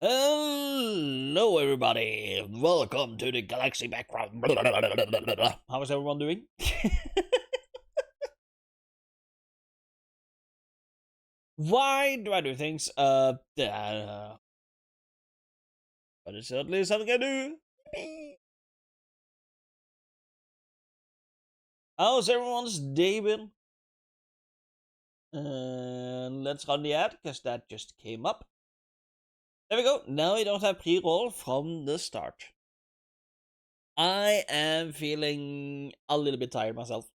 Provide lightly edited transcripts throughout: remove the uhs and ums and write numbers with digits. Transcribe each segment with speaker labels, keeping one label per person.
Speaker 1: Hello, everybody. Welcome to the galaxy background. How is everyone doing? Why do I do things? But it's certainly something I do. How's everyone's day been? Let's run the ad, because that just came up. There we go. Now we don't have pre-roll from the start. I am feeling a little bit tired myself.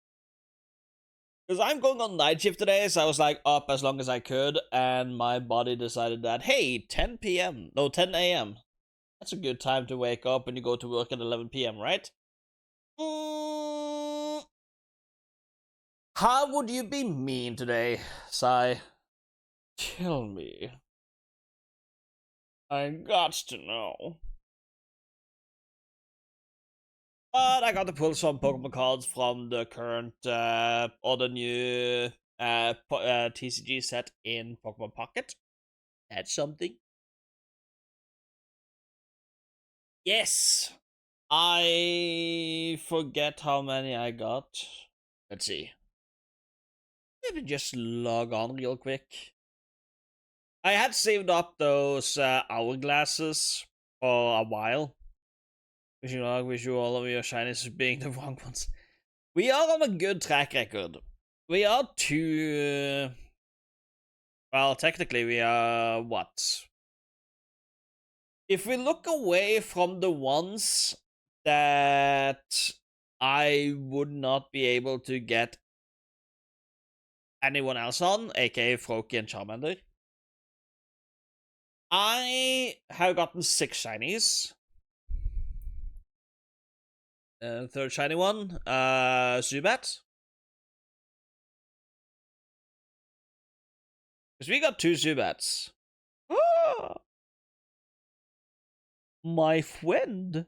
Speaker 1: Because I'm going on night shift today, so I was like up as long as I could, and my body decided that, hey, 10 p.m. No, 10 a.m. That's a good time to wake up when you go to work at 11 p.m., right? How would you be mean today, Sai? Kill me. I got to know. But I got to pull some Pokemon cards from the current or the new TCG set in Pokemon Pocket. That's something. Yes! I forget how many I got. Let's see. Maybe just log on real quick. I had saved up those hourglasses for a while. Wish you all of your shinies being the wrong ones. We are on a good track record. We are two. Well, technically, we are what? If we look away from the ones that I would not be able to get anyone else on, aka Froakie and Charmander, I have gotten 6 shinies. Third shiny one, Zubat. Because we got 2 Zubats. Ah! My friend.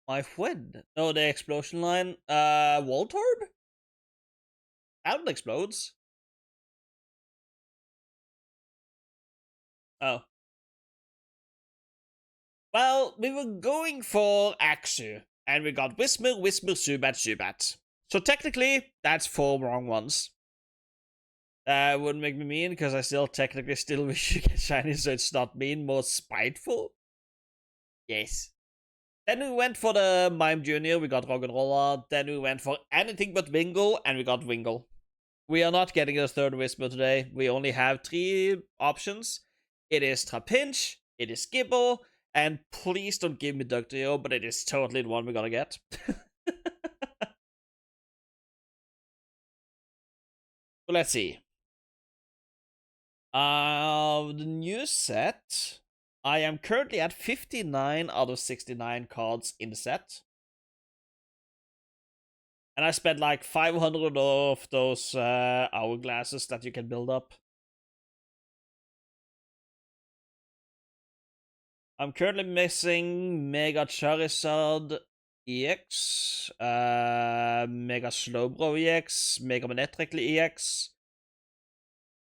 Speaker 1: My friend. No, the explosion line. Voltorb? That explodes. Oh. Well, we were going for Axu, and we got Whisper, Zubat, Zubat. So technically, that's 4 wrong ones. Wouldn't make me mean, because I technically still wish you get shiny, so it's not mean, more spiteful. Yes. Then we went for the Mime Junior, we got Roggenrola. Then we went for anything but Wingull, and we got Wingull. We are not getting a third Whisper today. We only have 3 options. It is Trapinch, it is Gibble, and please don't give me Dugtrio, but it is totally the one we're gonna get. But let's see. The new set, I am currently at 59 out of 69 cards in the set. And I spent like 500 of those hourglasses that you can build up. I'm currently missing Mega Charizard EX, Mega Slowbro EX, Mega Manectric EX.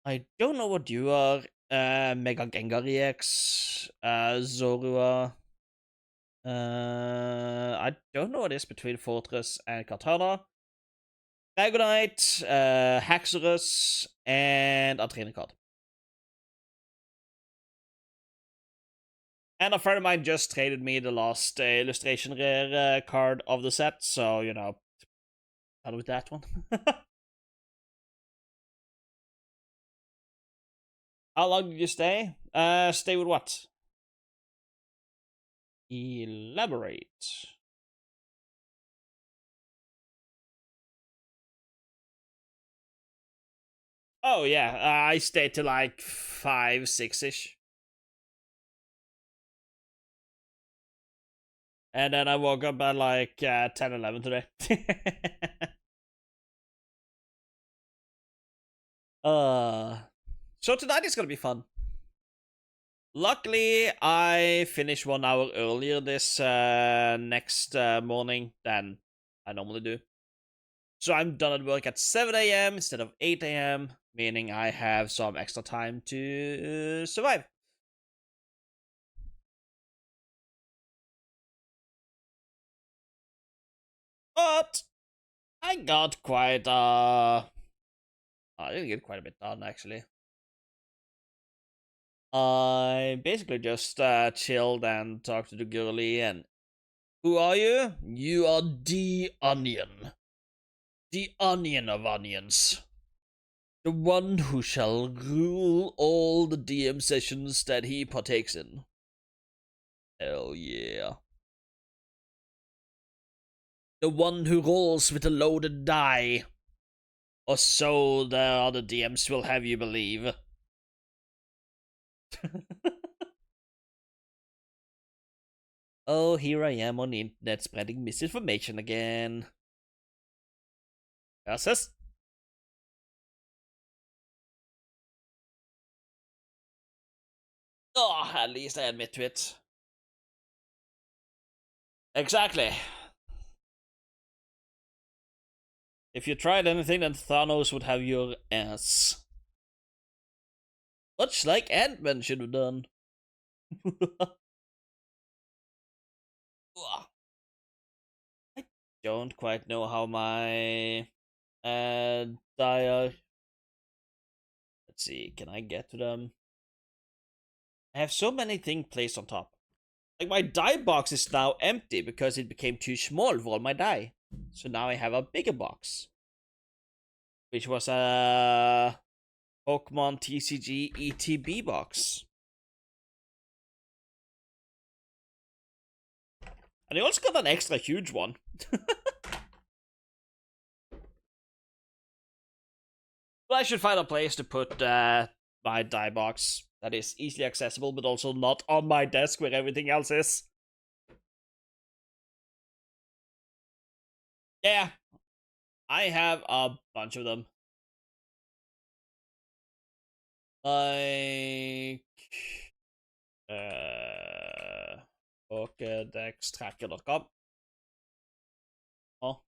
Speaker 1: I don't know what you are. Mega Gengar EX, Zorua. I don't know what it is between Fortress and Kartana. Dragonite, Haxorus, and a training card. And a friend of mine just traded me the last illustration rare card of the set, so, you know, out with that one. How long did you stay? Stay with what? Elaborate. Oh, yeah, I stayed till like 5, 6-ish. And then I woke up at like 10, 11 today. So tonight is gonna be fun. Luckily, I finished 1 hour earlier this next morning than I normally do. So I'm done at work at 7 a.m. instead of 8 a.m. meaning I have some extra time to survive. But I got quite I didn't get quite a bit done actually. I basically just chilled and talked to the girlie. And who are you? You are the onion. The onion of onions. The one who shall rule all the DM sessions that he partakes in. Hell yeah. The one who rolls with a loaded die. Or so the other DMs will have you believe. Oh, here I am on the internet spreading misinformation again. Versus? Oh, at least I admit to it. Exactly. If you tried anything, then Thanos would have your ass. Much like Ant-Man should have done. I don't quite know how my dire. Let's see, can I get to them? I have so many things placed on top. Like my die box is now empty because it became too small for all my die. So now I have a bigger box, which was a Pokemon TCG ETB box. And I also got an extra huge one. But I should find a place to put my die box that is easily accessible, but also not on my desk where everything else is. Yeah, I have a bunch of them. Like PokédexTracker.com. Oh.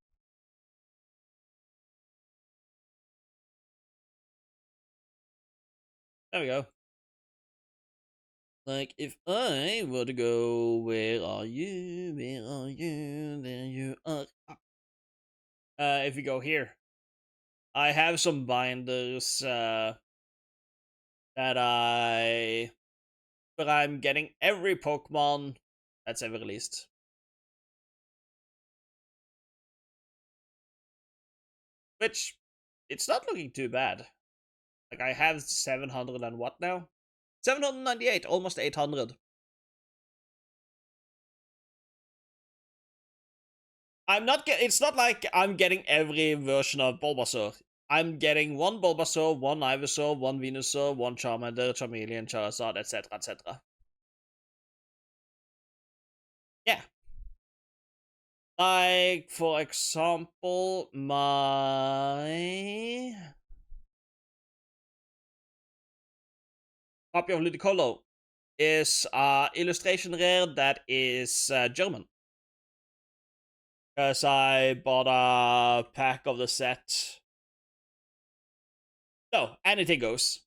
Speaker 1: There we go. Like, if I were to go, where are you? Where are you? There you are. If you go here, I have some binders, that but I'm getting every Pokemon that's ever released. Which, it's not looking too bad. Like, I have 700 and what now? 798, almost 800. It's not like I'm getting every version of Bulbasaur. I'm getting one Bulbasaur, one Ivysaur, one Venusaur, one Charmander, Charmeleon, Charizard, etc., etc. Yeah. Like, for example, my copy of Ludicolo is illustration rare that is German. Because I bought a pack of the set. No, anything goes.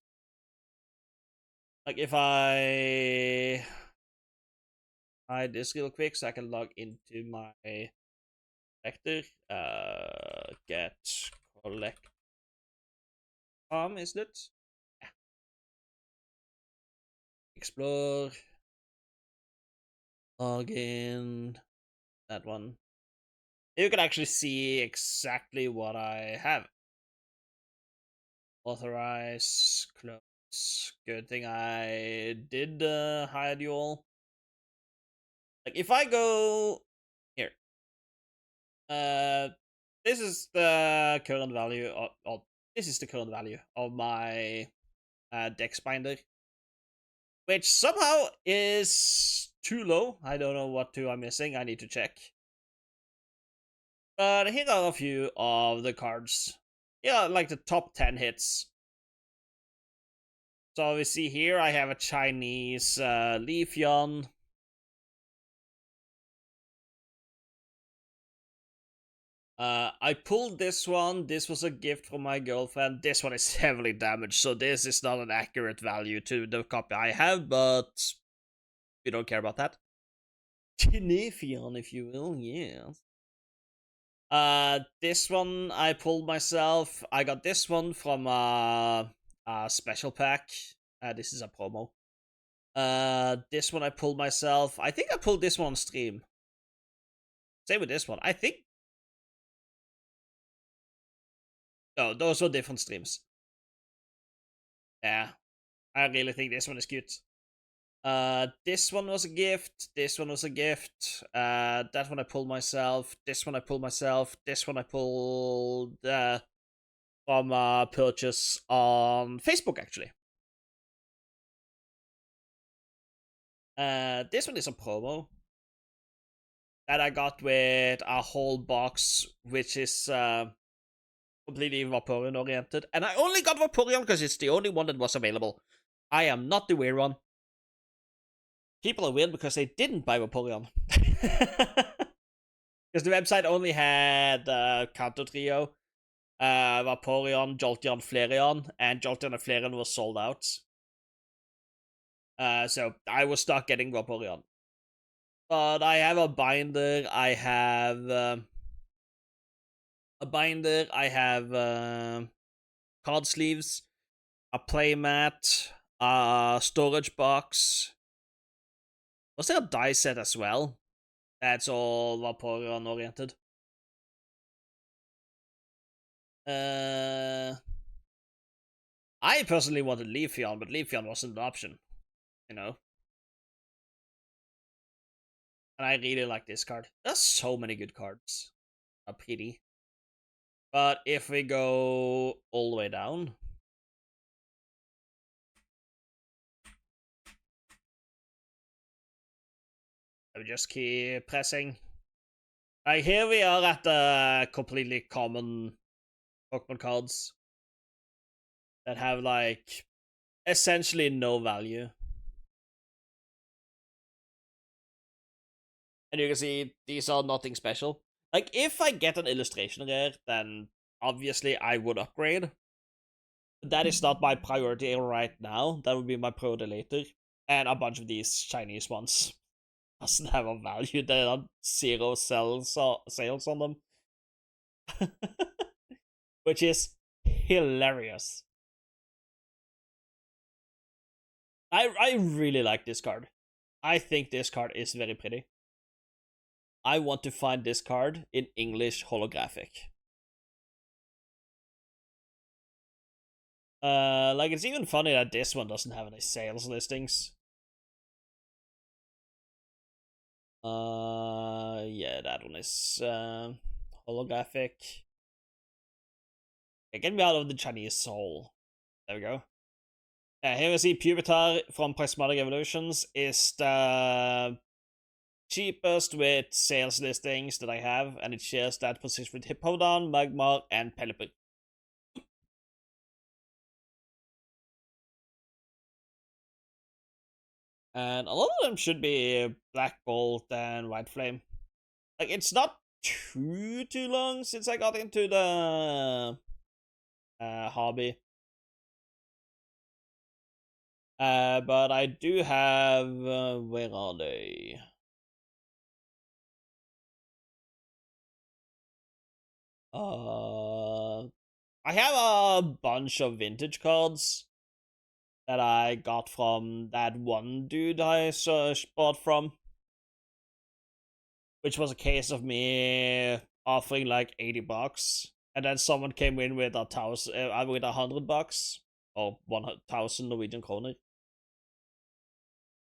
Speaker 1: Like, if I hide this real quick so I can log into my collector. Get collect. Isn't it? Yeah. Explore. Login. That one. You can actually see exactly what I have. Authorize. Close. Good thing I did hide you all. Like, if I go here, this is the current value of this is the current value of my dex binder, which somehow is too low. I don't know what two I'm missing. I need to check. But here are a few of the cards. Yeah, like the top 10 hits. So we see here I have a Chinese Leafeon. I pulled this one. This was a gift from my girlfriend. This one is heavily damaged, so this is not an accurate value to the copy I have, but we don't care about that. Tinefion, if you will, yes. This one I pulled myself. I got this one from a special pack. This is a promo. This one I pulled myself. I think I pulled this one on stream. Same with this one. I think. No, those were different streams. Yeah, I really think this one is cute. This one was a gift. This one was a gift. That one I pulled myself. This one I pulled myself. This one I pulled from a purchase on Facebook, actually. This one is a promo that I got with a whole box, which is completely Vaporeon oriented. And I only got Vaporeon because it's the only one that was available. I am not the weird one. People are weird because they didn't buy Vaporeon. Because the website only had Kanto Trio, Vaporeon, Jolteon, Flareon, and Jolteon and Flareon was sold out. So I was stuck getting Vaporeon. But I have a binder, I have card sleeves, a playmat, a storage box. Was there a die set as well? That's all Vaporeon oriented. I personally wanted Leafeon, but Leafeon wasn't an option. You know? And I really like this card. There's so many good cards. A pity. But if we go all the way down. We just keep pressing. Like, here we are at the completely common Pokemon cards that have, like, essentially no value. And you can see these are nothing special. Like, if I get an illustration rare, then obviously I would upgrade. But that is not my priority right now. That would be my priority later. And a bunch of these Chinese ones doesn't have a value. There are zero sales on them. Which is hilarious. I really like this card. I think this card is very pretty. I want to find this card in English holographic. Like, it's even funny that this one doesn't have any sales listings. Yeah, that one is holographic. Okay, get me out of the Chinese soul. There we go. Here we see Pupitar from Prismatic Evolutions is the cheapest with sales listings that I have, and it shares that position with Hippowdon, Magmar, and Pelipper. And a lot of them should be Black Bolt and White Flame. Like, it's not too long since I got into the hobby. But I do have, where are they? I have a bunch of vintage cards that I got from that one dude I bought from. Which was a case of me offering like $80. And then someone came in with with $100 or 1,000 Norwegian kroner.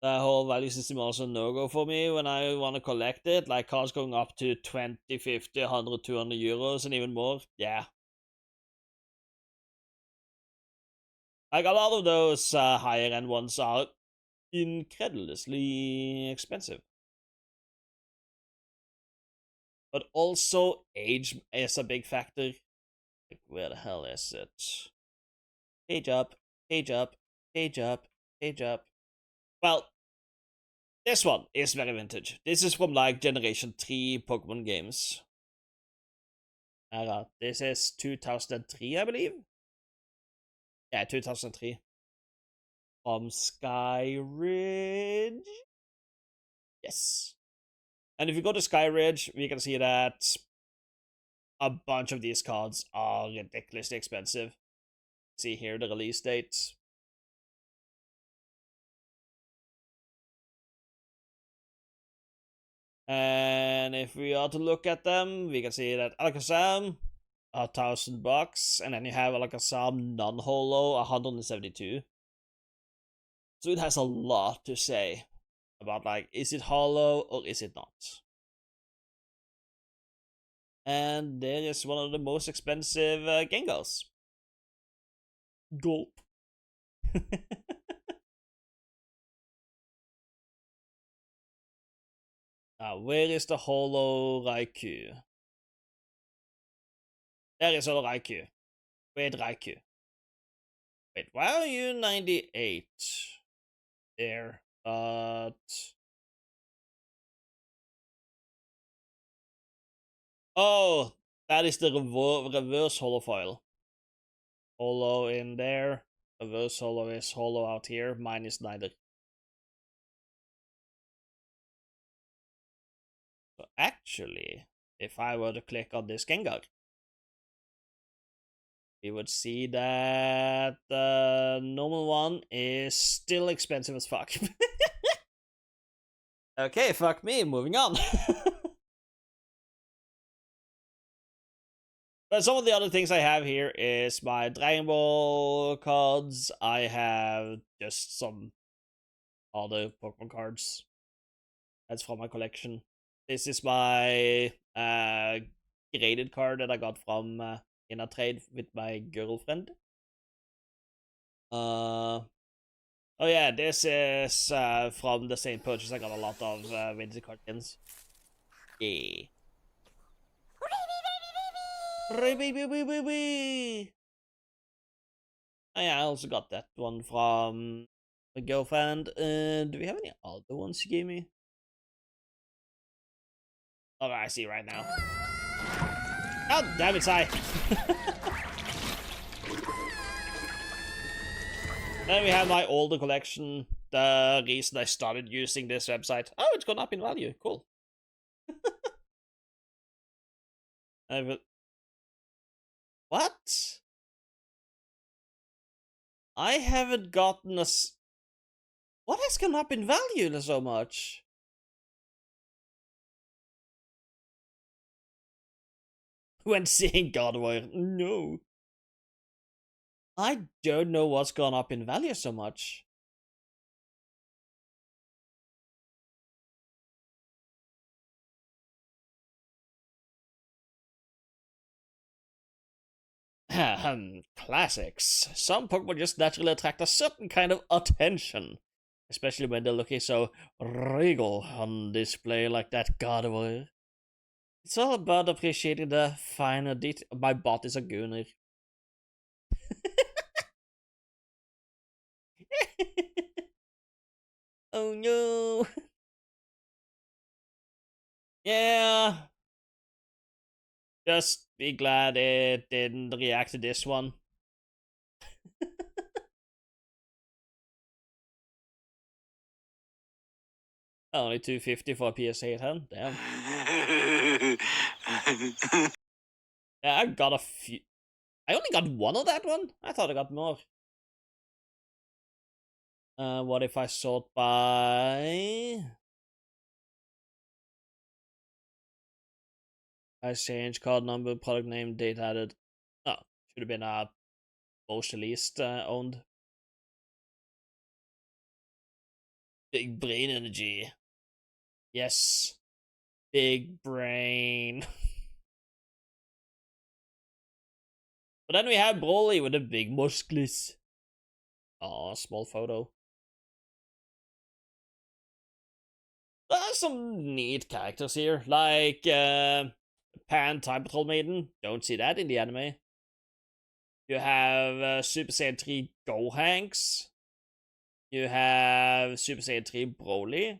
Speaker 1: The whole value system also no-go for me when I want to collect it. Like cards going up to 20, 50, 100, 200 euros and even more. Yeah. Like a lot of those higher end ones are incredulously expensive. But also age is a big factor. Like, where the hell is it? Page up, page up, page up, page up. Well, this one is very vintage. This is from like Generation 3 Pokemon games. This is 2003, I believe. Yeah, 2003. From Sky Ridge. Yes. And if you go to Sky Ridge, we can see that a bunch of these cards are ridiculously expensive. See here the release date. And if we are to look at them, we can see that Alakazam, $1,000, and then you have Alakazam non-holo, 172. So it has a lot to say about, like, is it holo or is it not? And there is one of the most expensive Gengars. Gulp. Where is the holo Raikou? There is holo Raikou. Wait, Raikou. Wait, why are you 98? There, but... Oh, that is the reverse holofoil. Holo in there. Reverse holo is holo out here. Mine is neither. So actually, if I were to click on this Gengar, we would see that the normal one is still expensive as fuck. Okay, fuck me, moving on. But some of the other things I have here is my Dragon Ball cards. I have just some other Pokemon cards. That's from my collection. This is my graded card that I got from in a trade with my girlfriend. Oh yeah, this is from the same purchase. I got a lot of winter cartons. Yeah. Oh yeah, I also got that one from my girlfriend. Do we have any other ones you gave me? Oh, I see right now. Oh, damn it, Sai. Then we have my older collection. The reason I started using this website. Oh, it's gone up in value. Cool. What? I haven't gotten a... What has gone up in value so much? When seeing God of War, no. I don't know what's gone up in value so much. Classics. Some Pokemon just naturally attract a certain kind of attention. Especially when they're looking so regal on display like that God of War. It's all about appreciating the finer detail. My bot is a gooner. Oh no. Yeah. Just be glad it didn't react to this one. Only 250 for a PS8, huh? Damn. Yeah, I got a few. I only got one of that one? I thought I got more. What if I sort by... I change card number, product name, date added. Oh, should have been most released owned. Big brain energy. Yes. Big brain. But then we have Broly with the big muscles. Oh, small photo. There are some neat characters here, like Pan Time Patrol Maiden. Don't see that in the anime. You have Super Saiyan 3 Gohanks. You have Super Saiyan 3 Broly.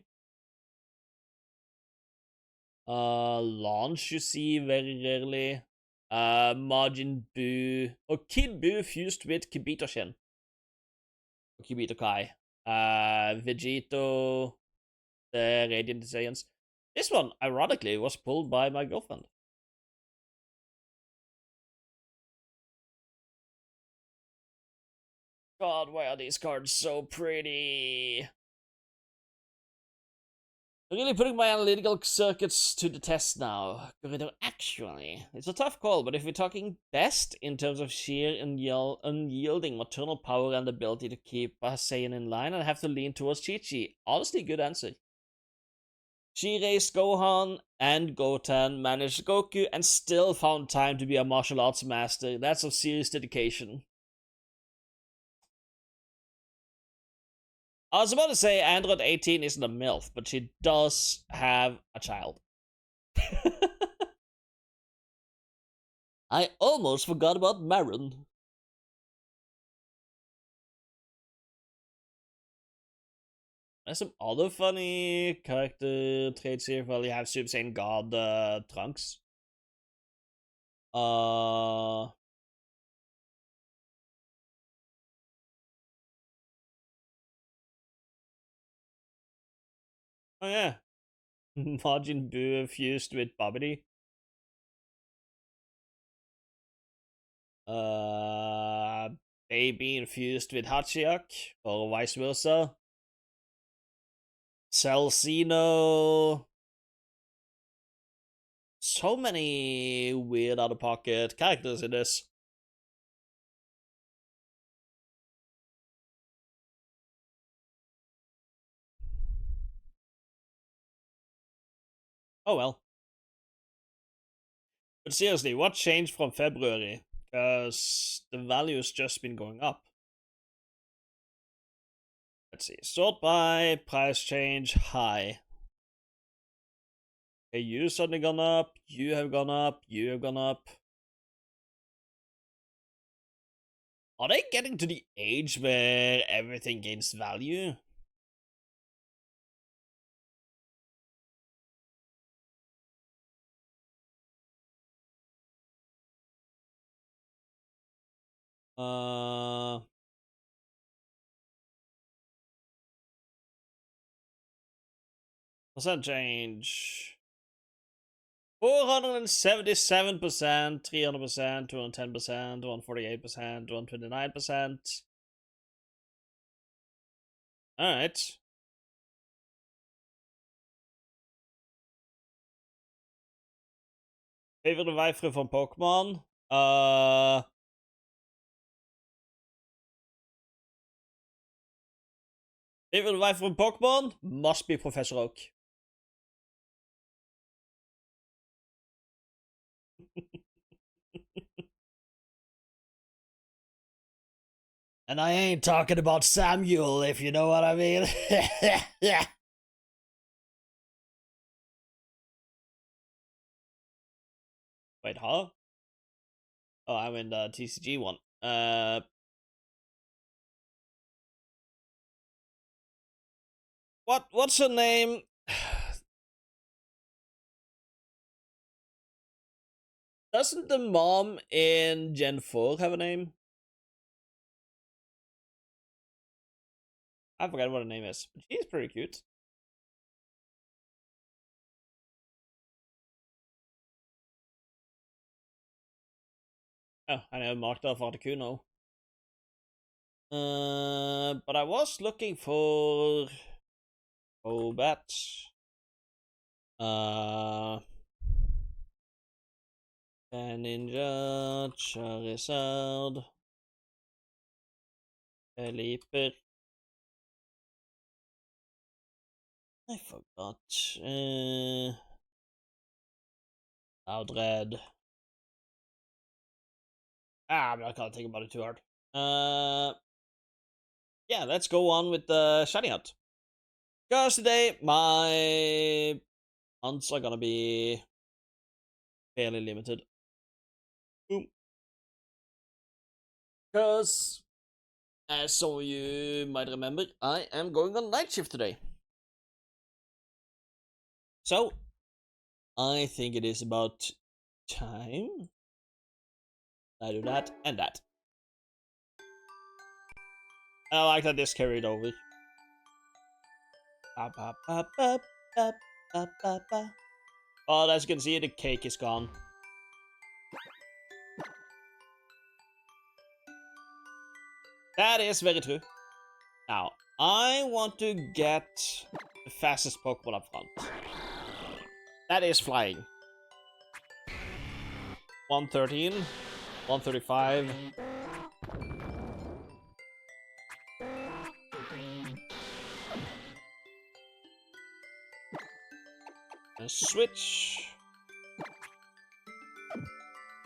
Speaker 1: Launch you see very rarely. Majin Buu, or Kid Buu fused with Kibito Shin. Kibito Kai. Vegito, the Radiant Saiyans. This one, ironically, was pulled by my girlfriend. God, why are these cards so pretty? Really putting my analytical circuits to the test now. Actually, it's a tough call, but if we're talking best in terms of sheer unyielding maternal power and ability to keep a Saiyan in line, I'd have to lean towards Chi-Chi. Honestly, good answer. She raised Gohan and Goten, managed Goku, and still found time to be a martial arts master. That's some serious dedication. I was about to say Android 18 isn't a MILF, but she does have a child. I almost forgot about Marin. There's some other funny character traits here. Well, you have Super Saiyan God Trunks. Oh yeah. Majin Buu fused with Babidi. Baby infused with Hachiyak, or vice versa. Celcino. So many weird out of pocket characters in this. Oh well. But seriously, what changed from February? Because the value's just been going up. Let's see. Sort by, price change, high. Okay, you suddenly gone up, you have gone up, you have gone up. Are they getting to the age where everything gains value? Percent change. 477%, 300%, 210%, 148%, 129%. Alright. Favorite wijferen van Pokémon? Favorite wife from Pokémon? Must be Professor Oak. And I ain't talking about Samuel, if you know what I mean. Yeah. Wait, huh? Oh, I'm in the TCG one. What's her name? Doesn't the mom in Gen 4 have a name? I forgot what her name is, but she's pretty cute. Oh, I never marked off Articuno. But I was looking for Obat. Ninja, Charizard, Leaper. I forgot. Outred. I'm not gonna think about it too hard. Yeah, let's go on with the shiny hunt. Because today my hunts are gonna be fairly limited. Boom. Because, as some of you might remember, I am going on night shift today. So, I think it is about time I do that and that. And I like that this carried over. Oh, as you can see, the cake is gone. That is very true. Now, I want to get the fastest Pokemon up front. That is flying. 113, 135. And switch.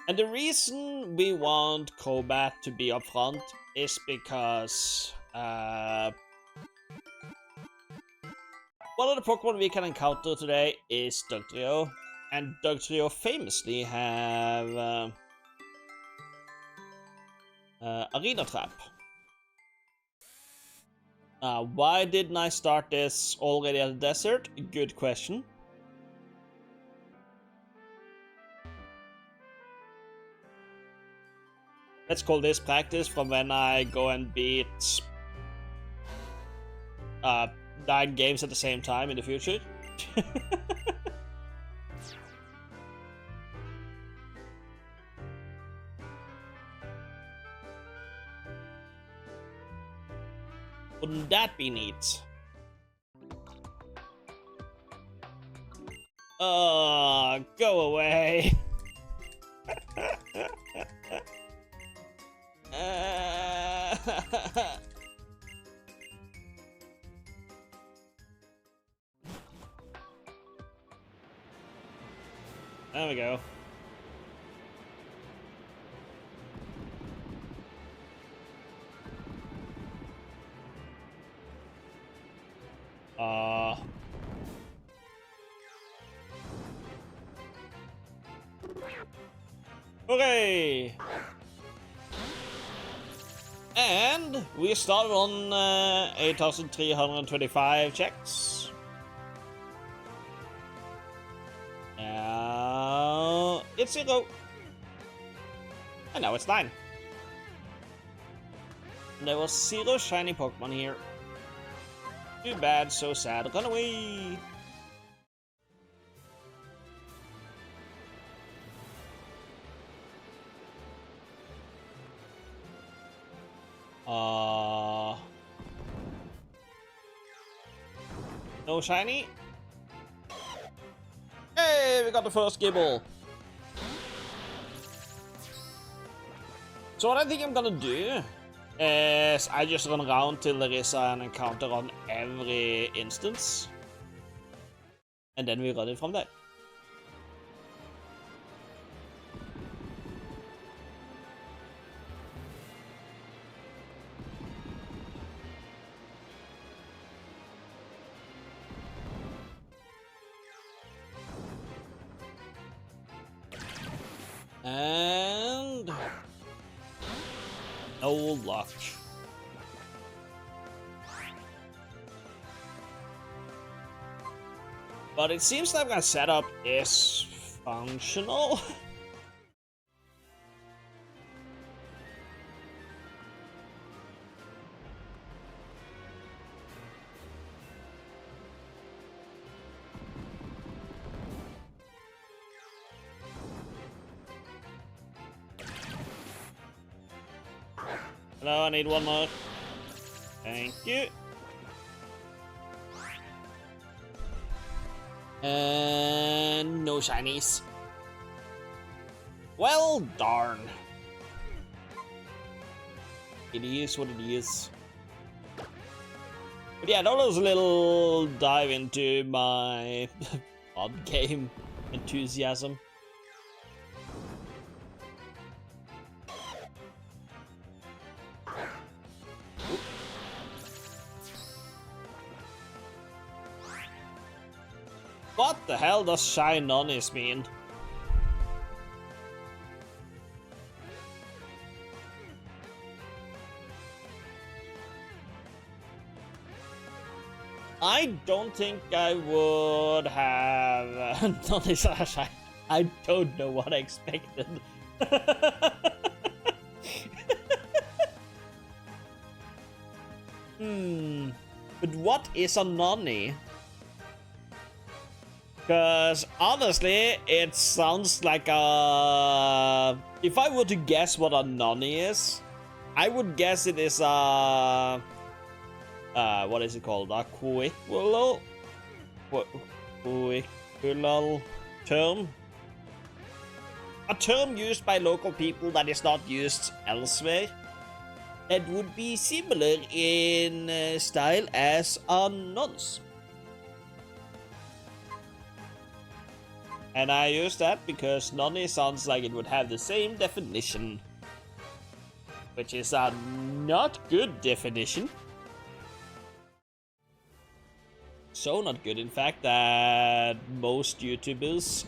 Speaker 1: And the reason we want Crobat to be up front is because one of the Pokemon we can encounter today is Dugtrio, and Dugtrio famously have Arena Trap. Why didn't I start this already at the desert? Good question. Let's call this practice from when I go and beat 9 games at the same time in the future. Wouldn't that be neat? Go away. There we go. Okay. And we started on 8,325 checks. Now it's 0. And now it's 9. There was 0 shiny Pokemon here. Too bad, so sad. Run away! No shiny. Hey, we got the first Gibble. So what I think I'm gonna do is I just run around till there is an encounter on every instance. And then we run it from there. And no luck. But it seems like my setup is functional. Hello, I need one more. Thank you. And no shinies. Well, darn. It is what it is. But yeah, that was a little dive into my odd game enthusiasm. What the hell does Shine Nonis mean? I don't think I would have Nonis Shine. I don't know what I expected. But what is a nonny? Because honestly, it sounds like a... If I were to guess what a nonny is, I would guess it is a... what is it called? A curriculal term? A term used by local people that is not used elsewhere. It would be similar in style as a nonce. And I use that because nonny sounds like it would have the same definition. Which is a not good definition. So not good, in fact, that most YouTubers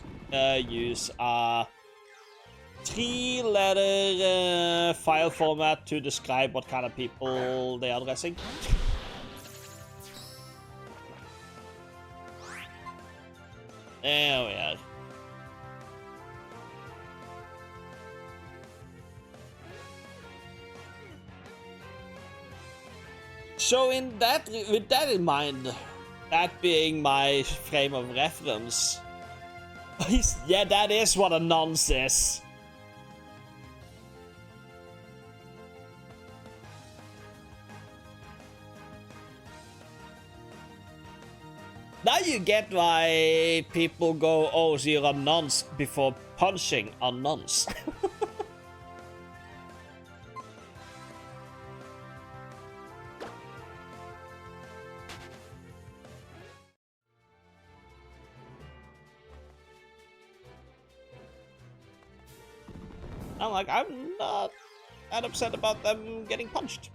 Speaker 1: use a 3-letter file format to describe what kind of people they are addressing. There we are. So with that in mind, that being my frame of reference, yeah, that is what a nonce is. Now you get why people go, oh, so you're a nonce before punching a nonce. I'm like, I'm not that upset about them getting punched.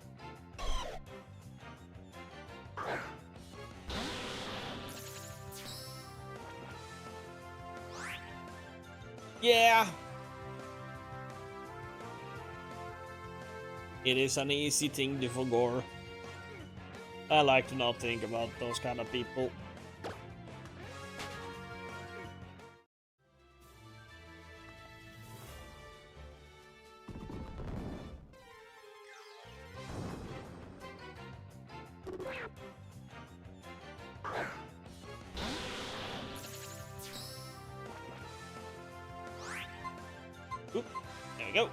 Speaker 1: Yeah. It is an easy thing to forget. I like to not think about those kind of people. Oop, there we go.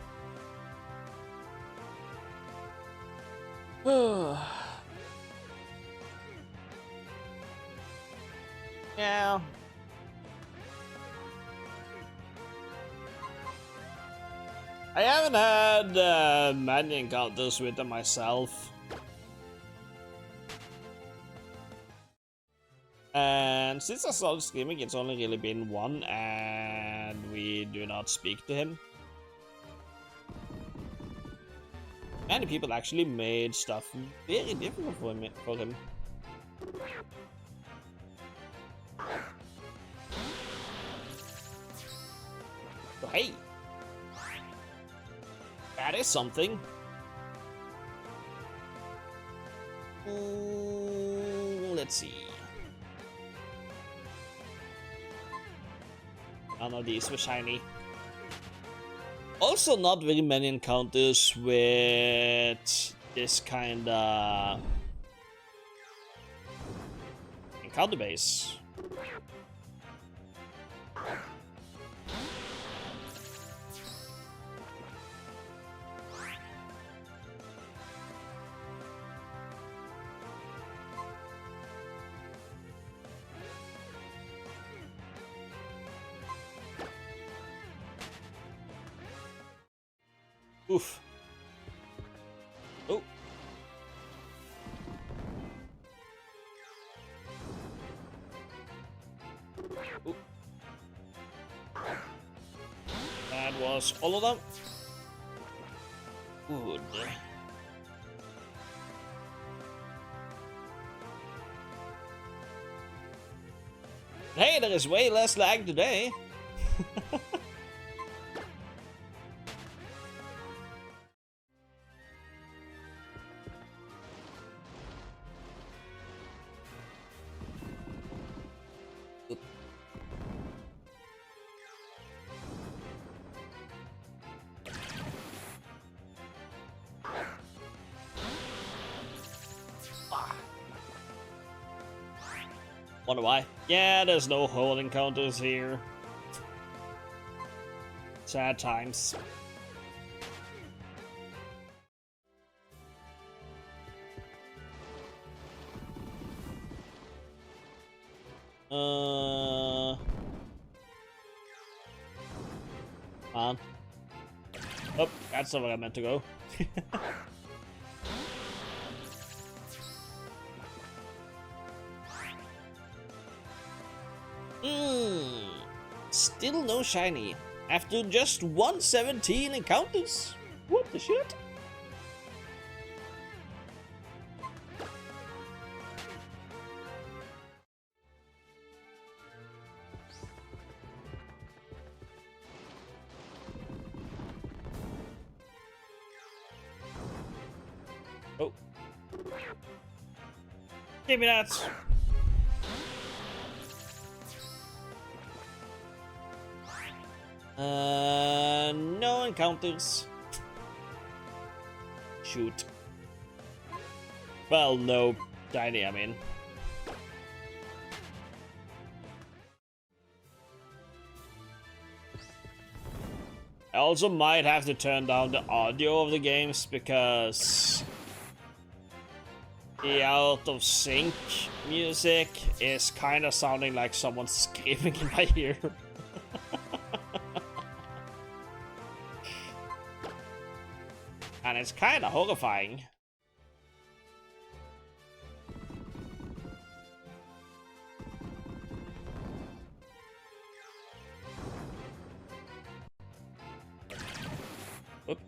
Speaker 1: Yeah. I haven't had many encounters with them myself. And since I started streaming, it's only really been one, and we do not speak to him. Many people actually made stuff very difficult for him. So hey, that is something. Let's see. None of these were shiny. Also, not very many encounters with this kind of encounter base. Oof. Oh. Ooh. That was all of them. Good. Hey, there is way less lag today. Wonder why. Yeah, there's no hole encounters here. Sad times. On. Oh, that's not where I meant to go. Still no shiny. After just 117 encounters. What the shit? Oh. Give me that. No encounters. Shoot. Well, no shiny, I mean. I also might have to turn down the audio of the games because the out of sync music is kind of sounding like someone screaming in my ear. And it's kind of horrifying. Oop.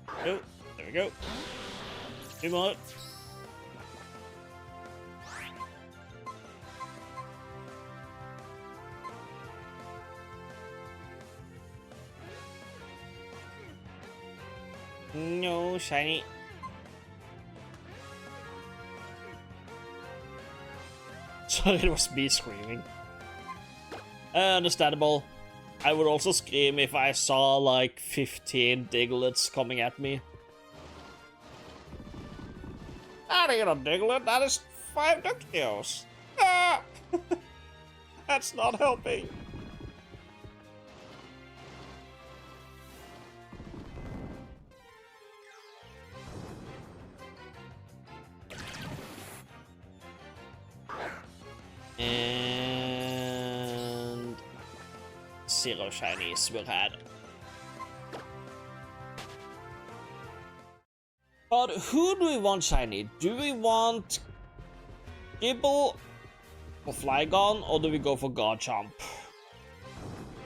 Speaker 1: Oh, there we go. 2 more. No shiny. Sorry, it was me screaming. Understandable. I would also scream if I saw like 15 Diglets coming at me. That ain't a Diglett, that is 5 Ductios. Ah! That's not helping. And 0 shinies we've had. But who do we want shiny? Do we want Gibble or Flygon, or do we go for Garchomp?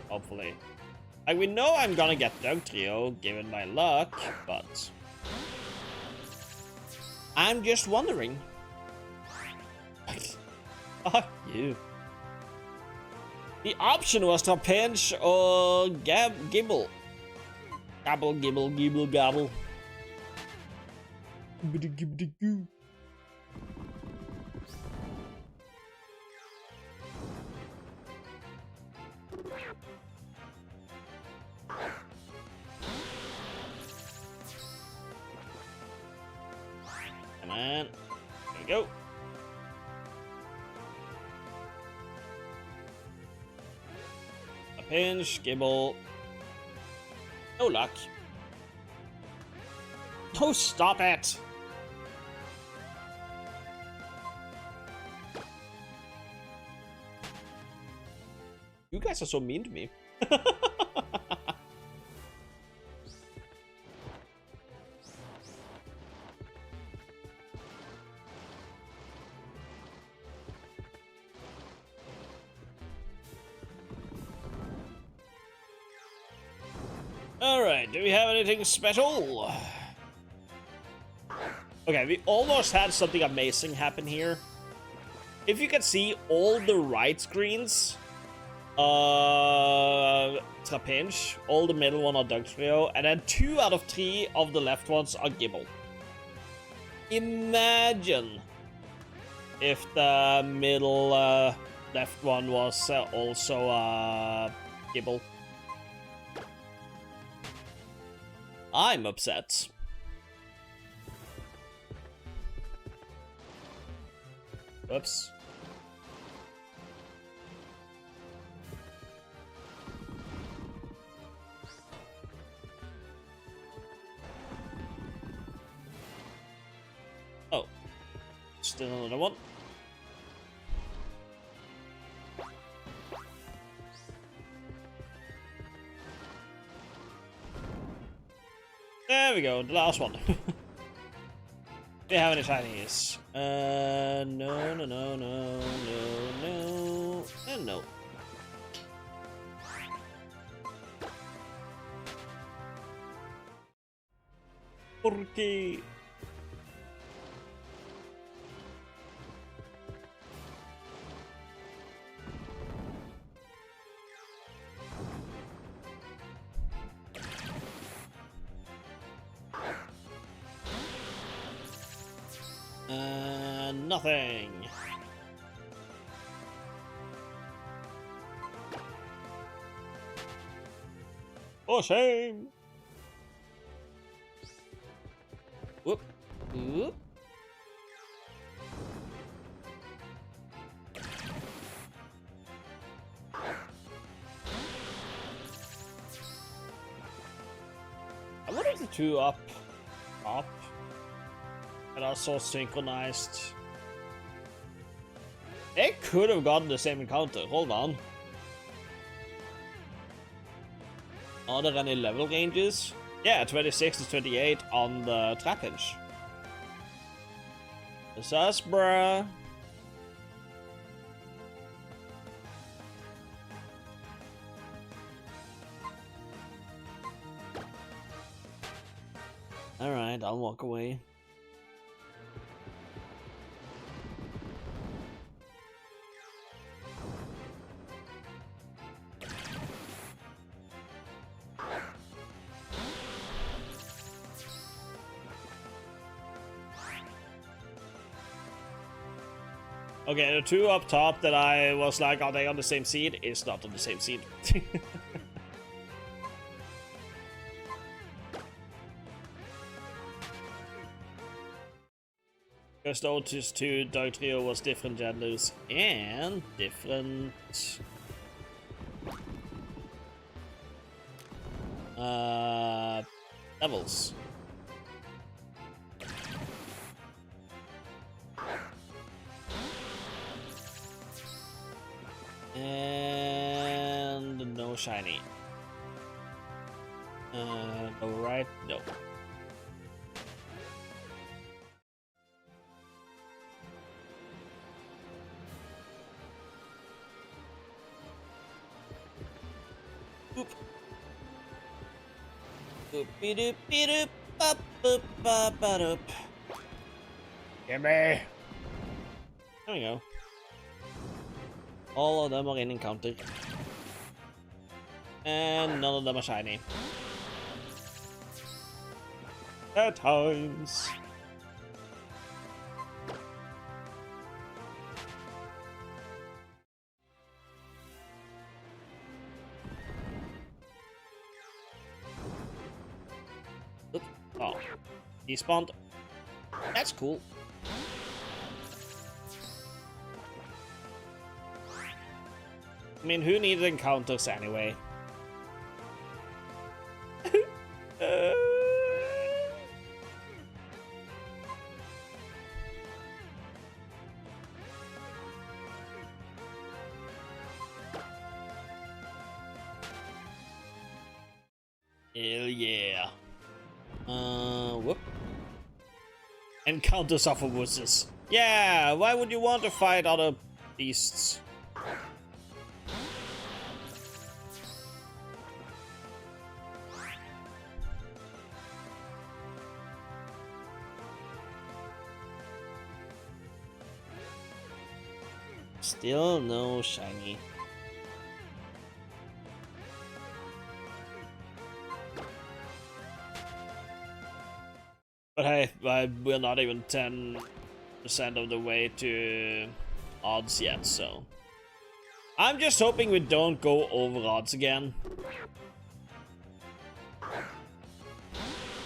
Speaker 1: Hopefully. Like, we know I'm gonna get Dugtrio, given my luck, but I'm just wondering. Fuck you. The option was to pinch or Gibble. Gabble, gibble, gibble, gabble. Gibbity-gibbity-goo. Come on. There we go. A pinch, Gibble. No luck. Oh, stop it! You guys are so mean to me. Alright, do we have anything special? Okay, we almost had something amazing happen here. If you can see, all the right screens, Trapinch, all the middle one are Dugtrio, and then 2 out of 3 of the left ones are Gibble. Imagine if the middle left one was also Gibble. I'm upset. Whoops. Still another one. There we go, the last one. Do you have any shinies? No, no, no, no, no, no, and no. Porque... nothing. Oh, shame. Whoop. Whoop. I wonder if the two up, and also synchronized. They could have gotten the same encounter. Hold on. Are there any level ranges? Yeah, 26 to 28 on the trap hinge. It's us, bruh. Alright, I'll walk away. Okay, the two up top that I was like, are they on the same seed? Is not on the same seed. Just noticed to Dog Trio was different genders and different levels. And no shiny. No, right? No. Boop. Boop doop doop up boop ba ba doop. Gimme. There we go. All of them are in encounter. And none of them are shiny. At times. Oop. Oh, he spawned. That's cool. I mean, who needs encounters anyway? Hell yeah. Whoop. Encounters of wusses. Yeah, why would you want to fight other beasts? Still no shiny. But hey, we're not even 10% of the way to odds yet, so... I'm just hoping we don't go over odds again.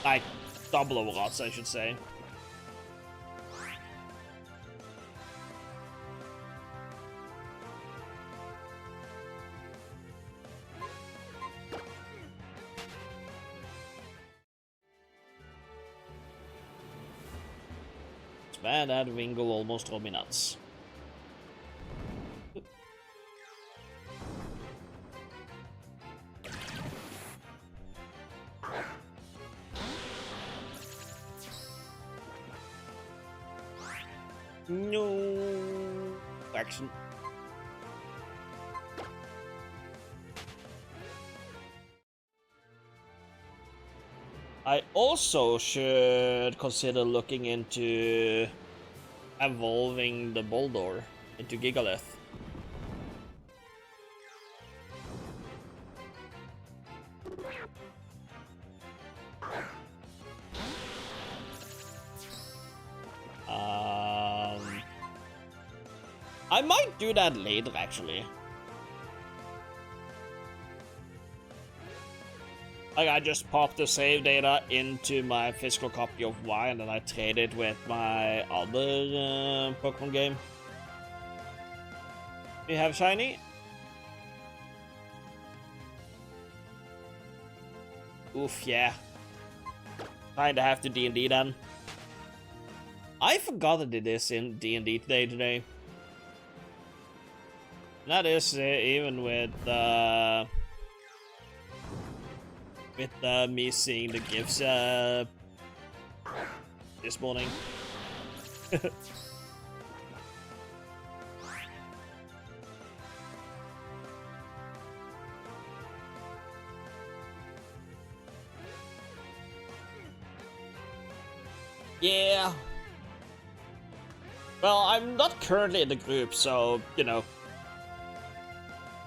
Speaker 1: Like, double over odds, I should say. Man, that Wingle almost drove me nuts. No action. I also should consider looking into evolving the Boldor into Gigalith. I might do that later, actually. Like, I just popped the save data into my physical copy of Y, and then I trade it with my other Pokemon game. We have Shiny. Oof, yeah. Kinda have to D&D then. I forgot that it is in D&D today. That is even with me seeing the gifts this morning. Yeah. Well, I'm not currently in the group, so, you know.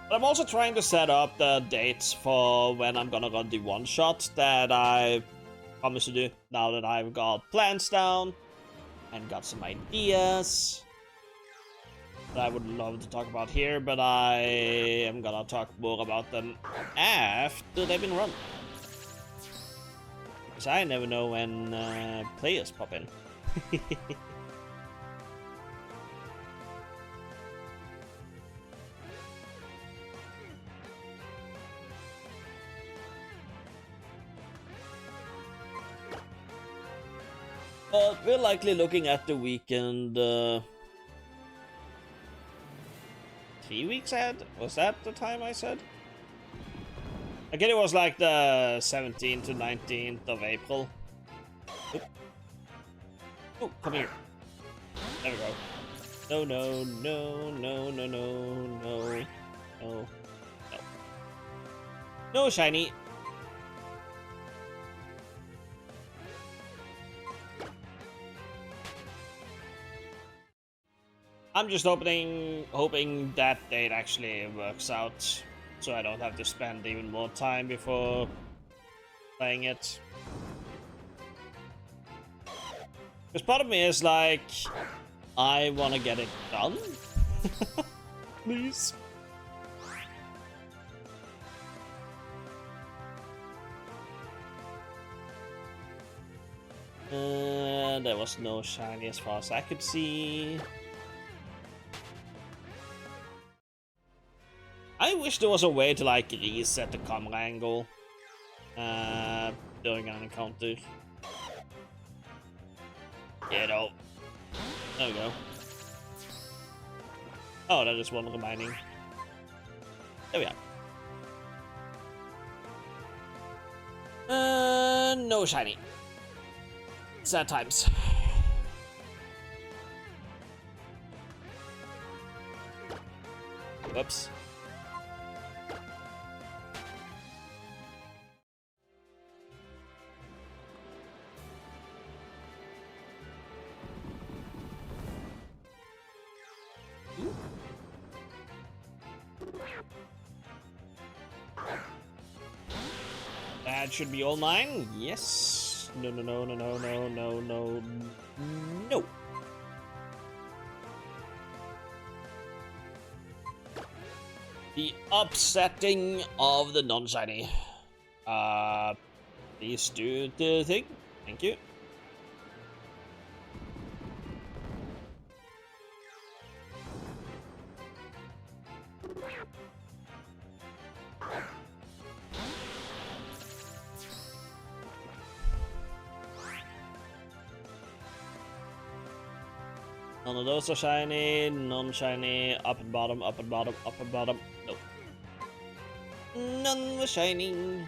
Speaker 1: But I'm also trying to set up the dates for when I'm gonna run the one-shot that I promised to do, now that I've got plans down and got some ideas that I would love to talk about here, but I am gonna talk more about them after they've been run. Because I never know when players pop in. But we're likely looking at the weekend 3 weeks ahead? Was that the time I said? I guess it was like the 17th to 19th of April. Oop. Oh, come here. There we go. No, no, no, no, no, no, no, no, no. No, Shiny. I'm just hoping that date actually works out, so I don't have to spend even more time before playing it. Because part of me is like, I want to get it done. Please. There was no shiny as far as I could see. I wish there was a way to like reset the camera angle during an encounter. You know. There we go. Oh, that is one remaining. There we are. No shiny. Sad times. Whoops. That should be all mine. Yes. No, no, no, no, no, no, no, no, no. The upsetting of the non-shiny. Please do the thing. Thank you. None of those are shiny, none shiny, up and bottom, up and bottom, up and bottom. Nope. None were shiny.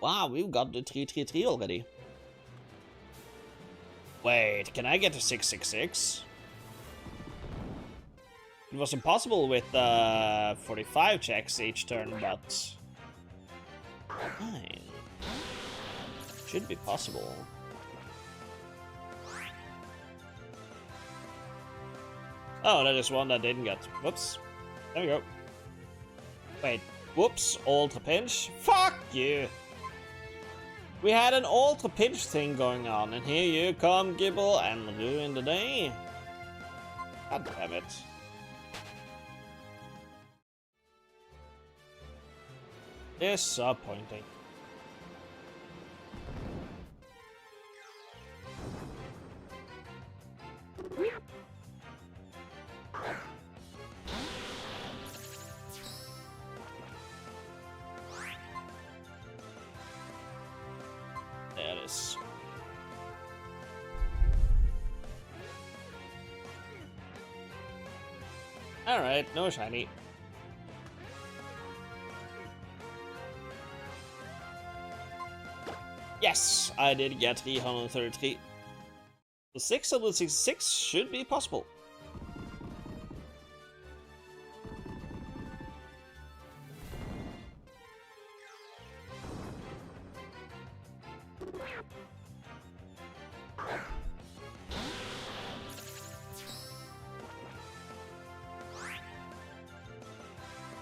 Speaker 1: Wow, we've got the 333 already. Wait, can I get to 666? It was impossible with 45 checks each turn, but... fine. Should be possible. Oh, that is one that didn't get. Whoops. There we go. Wait. Whoops. Ultra pinch. Fuck you. We had an ultra pinch thing going on, and here you come, Gibble, and ruin the day. God damn it. Disappointing. There it is. Alright, no shiny. Yes, I did get 333. The 666 should be possible.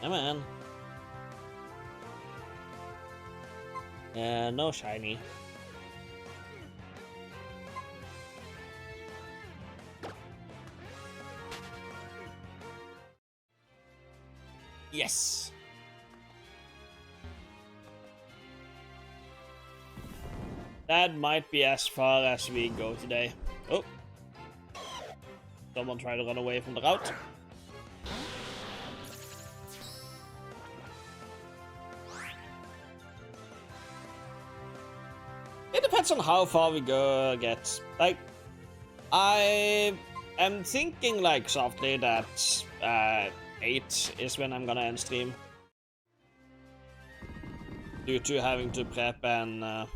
Speaker 1: Come on. No shiny. Yes. That might be as far as we go today. Oh. Someone tried to run away from the route. It depends on how far we get. Like, I am thinking, like, softly that 8 is when I'm gonna end stream. Due to having to prep and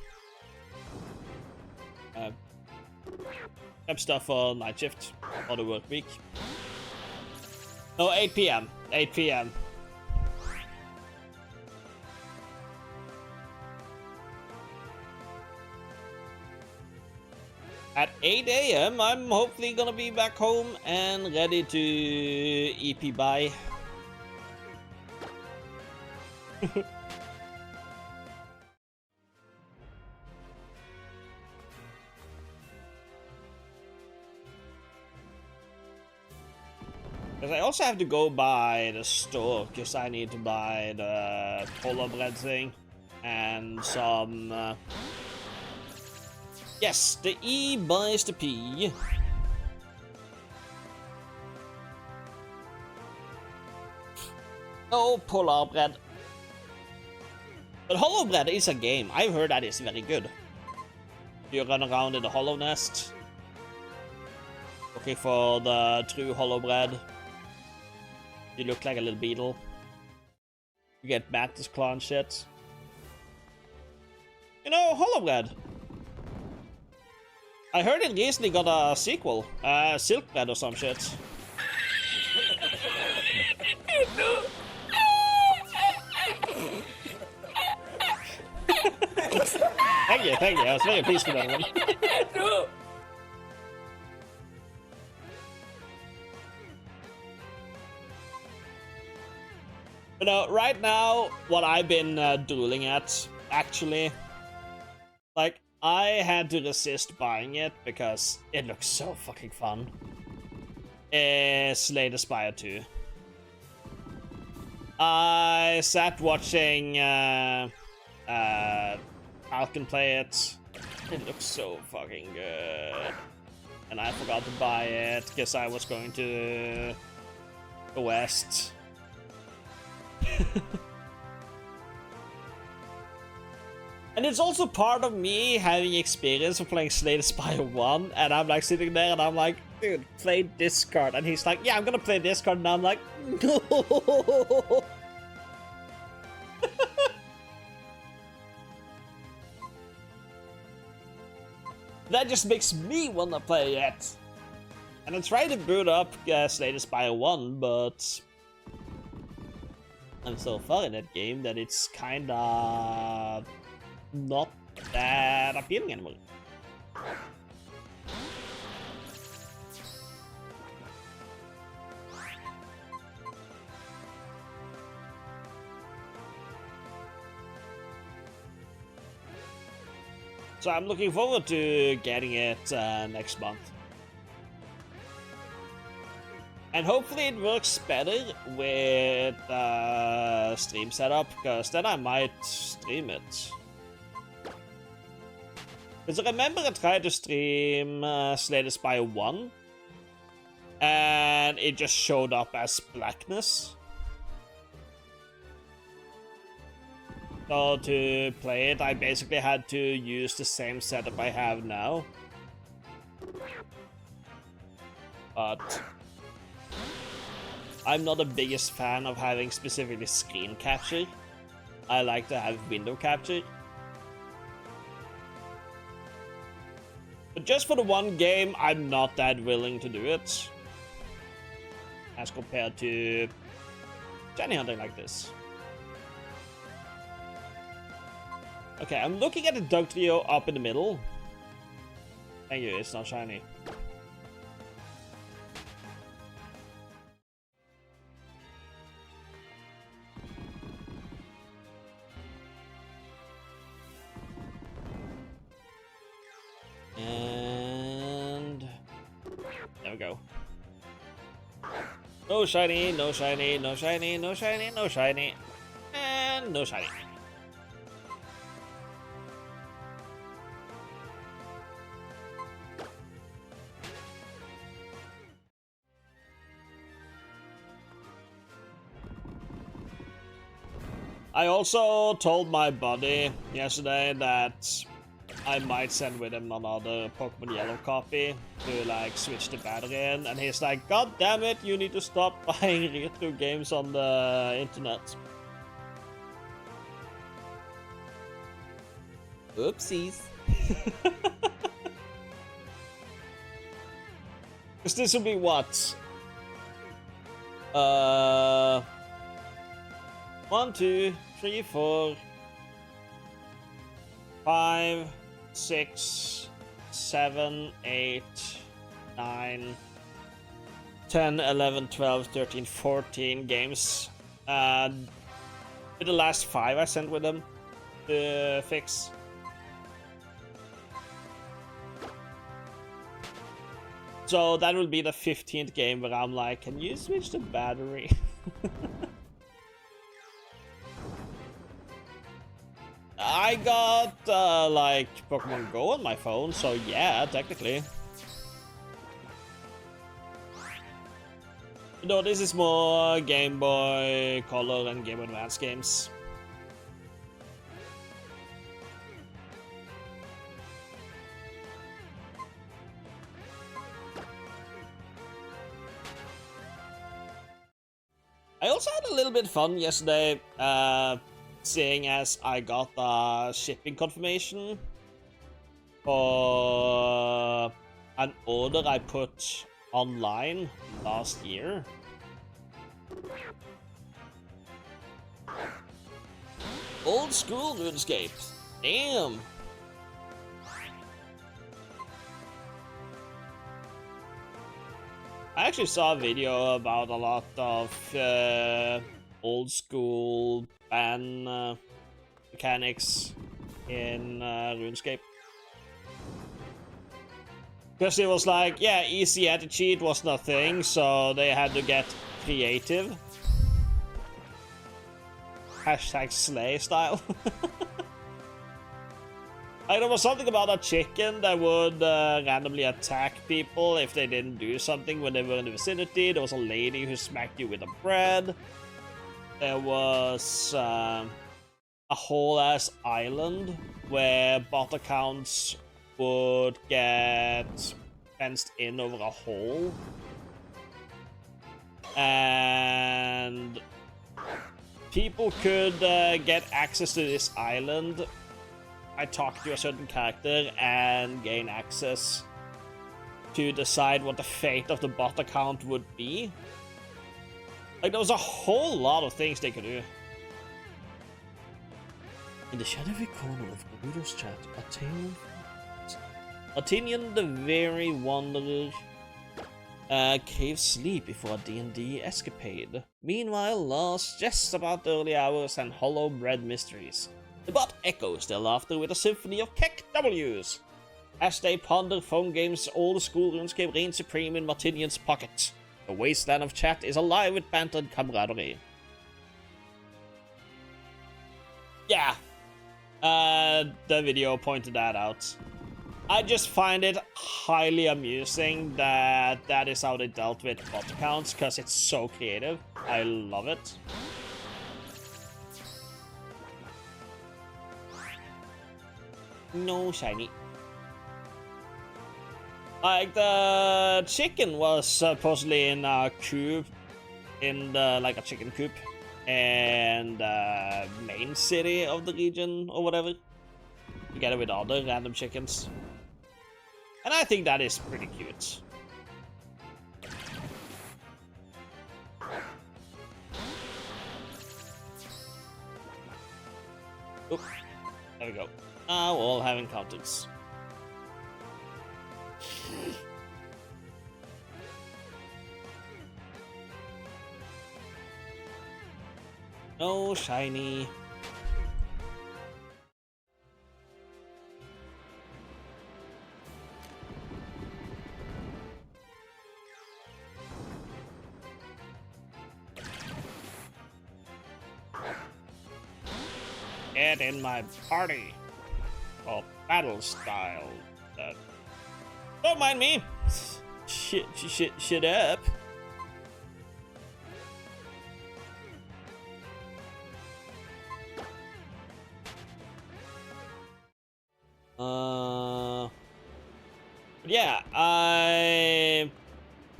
Speaker 1: prep stuff for night shift or the work week. No, 8 PM. 8 PM. At 8 AM, I'm hopefully gonna be back home and ready to EP buy. Because I also have to go by the store, because I need to buy the polar bread thing and some... Yes, the E buys the P. Oh, polar bread. But hollow bread is a game. I've heard that is very good. You run around in the hollow nest, looking for the true hollow bread. You look like a little beetle. You get Mantis claw and shit. You know, hollow bread. I heard it recently got a sequel, Silk Bread or some shit. Thank you, I was very pleased with that one. You know, right now, what I've been drooling at, actually, like, I had to resist buying it because it looks so fucking fun. Slay the Spire 2. I sat watching Falcon play it. It looks so fucking good. And I forgot to buy it because I was going to the West. And it's also part of me having experience of playing Slay the Spire 1, and I'm like sitting there and I'm like, dude, play this card. And he's like, yeah, I'm gonna play this card, and I'm like, no. That just makes me wanna play it. And I tried to boot up Slay the Spire 1, but I'm so far in that game that it's kinda not that appealing anymore. So I'm looking forward to getting it next month. And hopefully it works better with stream setup, because then I might stream it. Because I remember I tried to stream Slay the Spire 1, and it just showed up as blackness. So to play it, I basically had to use the same setup I have now. But I'm not the biggest fan of having specifically screen capture. I like to have window capture. But just for the one game, I'm not that willing to do it. As compared to shiny hunting like this. Okay, I'm looking at the Dug Trio up in the middle. Thank you, it's not shiny. And there we go. No shiny, no shiny, no shiny, no shiny, no shiny, and no shiny. I also told my buddy yesterday that I might send with him another Pokemon Yellow copy to like switch the battery in, and he's like, God damn it, you need to stop buying retro games on the internet. Oopsies. Because this will be what? 1, 2, 3, 4, 5, 6, 7, 8, 9, 10, 11, 12, 13, 14 games. With the last 5 I sent with them to fix. So that will be the 15th game where I'm like, can you switch the battery? I got, like, Pokemon Go on my phone, so yeah, technically. No, this is more Game Boy Color and Game Boy Advance games. I also had a little bit of fun yesterday, seeing as I got the shipping confirmation for an order I put online last year. Old school RuneScape. Damn. I actually saw a video about a lot of old school ban mechanics in RuneScape. Because it was like, yeah, easy anti-cheat was nothing, so they had to get creative. Hashtag slay style. Like, there was something about a chicken that would randomly attack people if they didn't do something when they were in the vicinity. There was a lady who smacked you with a bread. There was a whole ass island where bot accounts would get fenced in over a hole. And people could get access to this island. I talk to a certain character and gain access to decide what the fate of the bot account would be. Like, there was a whole lot of things they could do. In the shadowy corner of Garudo's chat, Athenian the Weary Wanderer caves sleep before a D&D escapade. Meanwhile, laughs just about the early hours and hollow bread mysteries. The bot echoes their laughter with a symphony of keck W's. As they ponder phone games, old school RuneScape reigns supreme in Martinian's pocket. The wasteland of chat is alive with banter and camaraderie. Yeah, the video pointed that out. I just find it highly amusing that that is how they dealt with bot accounts, because it's so creative. I love it. No shiny. Like, the chicken was supposedly in a coop, in the, like a chicken coop, in the main city of the region or whatever, together with other random chickens. And I think that is pretty cute. Oop, there we go. Now all have encounters. No shiny. Get in my party. Or battle style. Don't mind me. Shut up. Yeah, I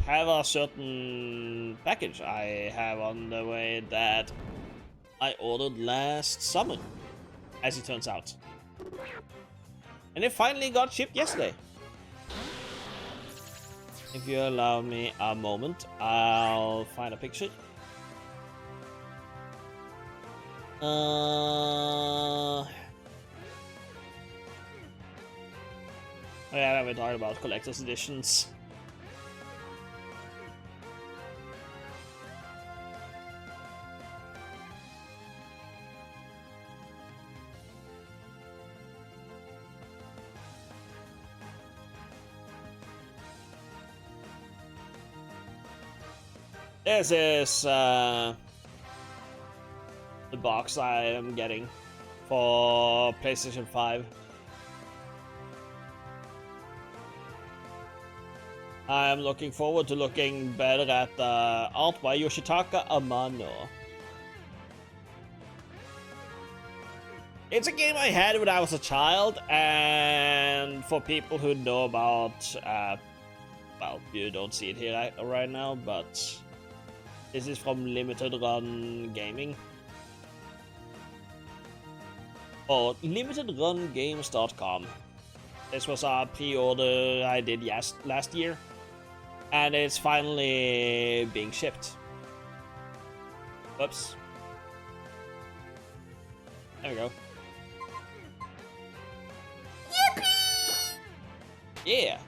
Speaker 1: have a certain package I have on the way that I ordered last summer, as it turns out. And it finally got shipped yesterday. If you allow me a moment, I'll find a picture. Oh yeah, we talked about collector's editions. This is the box I am getting for PlayStation 5. I am looking forward to looking better at the art by Yoshitaka Amano. It's a game I had when I was a child, and for people who know about, well, you don't see it here right now, but this is from Limited Run Gaming. Or limitedrungames.com. This was a pre-order I did last year. And it's finally being shipped. Whoops. There we go. Yippee! Yeah.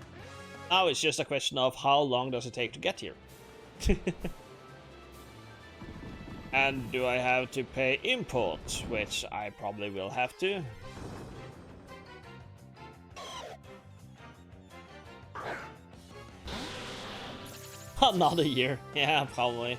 Speaker 1: Now it's just a question of how long does it take to get here. And do I have to pay import? Which I probably will have to. Another year. Yeah, probably.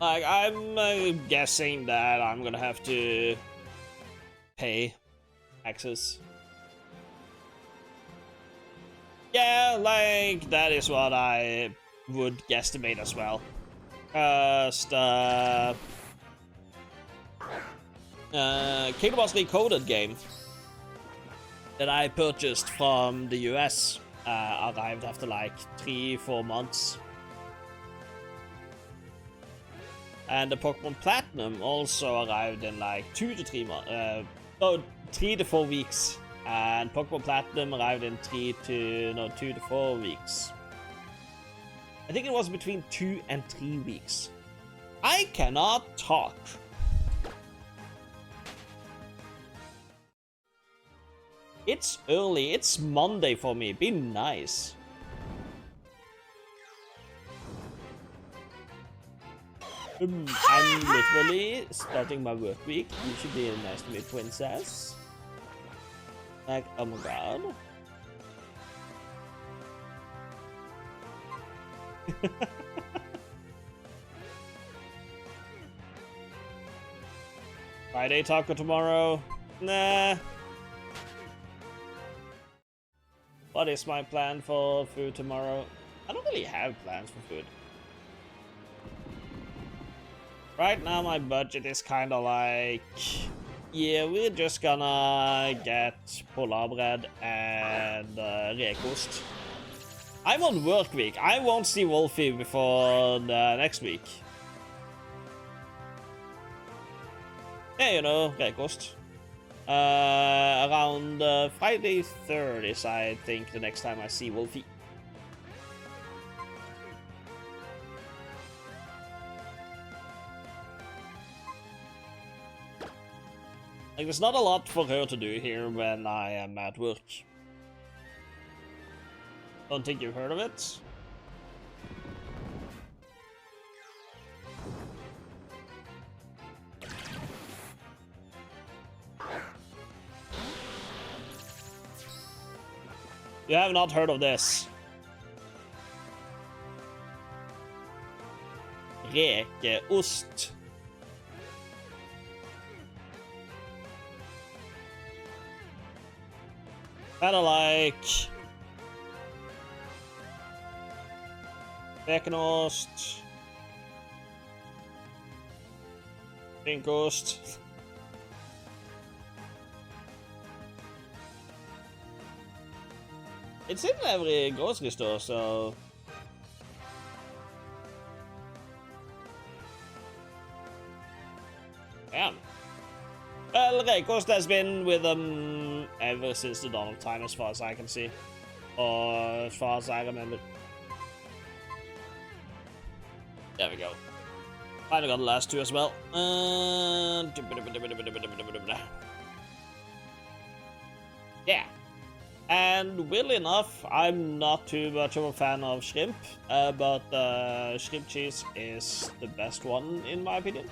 Speaker 1: Like, I'm guessing that I'm gonna have to pay taxes. Yeah, like, that is what I would guesstimate as well. First, Kingdom Hearts Recoded game that I purchased from the US arrived after like 3-4 months. And the Pokemon Platinum also arrived in like 2 to 3 months. No, 3 to 4 weeks. And Pokemon Platinum arrived in 2 to 4 weeks. I think it was between 2 and 3 weeks. I cannot talk. It's early. It's Monday for me. Be nice. I'm literally starting my work week. You should be nice to me, princess. Like, oh my god. Friday taco tomorrow? Nah. What is my plan for food tomorrow? I don't really have plans for food. Right now my budget is kind of like, yeah, we're just gonna get polar bread and rekost. I'm on work week. I won't see Wolfie before the next week. Yeah, you know, rekost. Around Friday 3rd is, I think, the next time I see Wolfie. Like, there's not a lot for her to do here when I am at work. Don't think you've heard of it? You have not heard of this. Rekeost. Kinda like Rekenost, Skinkost. It's in every grocery store, so yeah. Well, Reikost has been with them ever since the dawn of time, as far as I can see. Or as far as I remember. There we go. I got the last two as well. Yeah. And weirdly enough, I'm not too much of a fan of shrimp, but shrimp cheese is the best one in my opinion.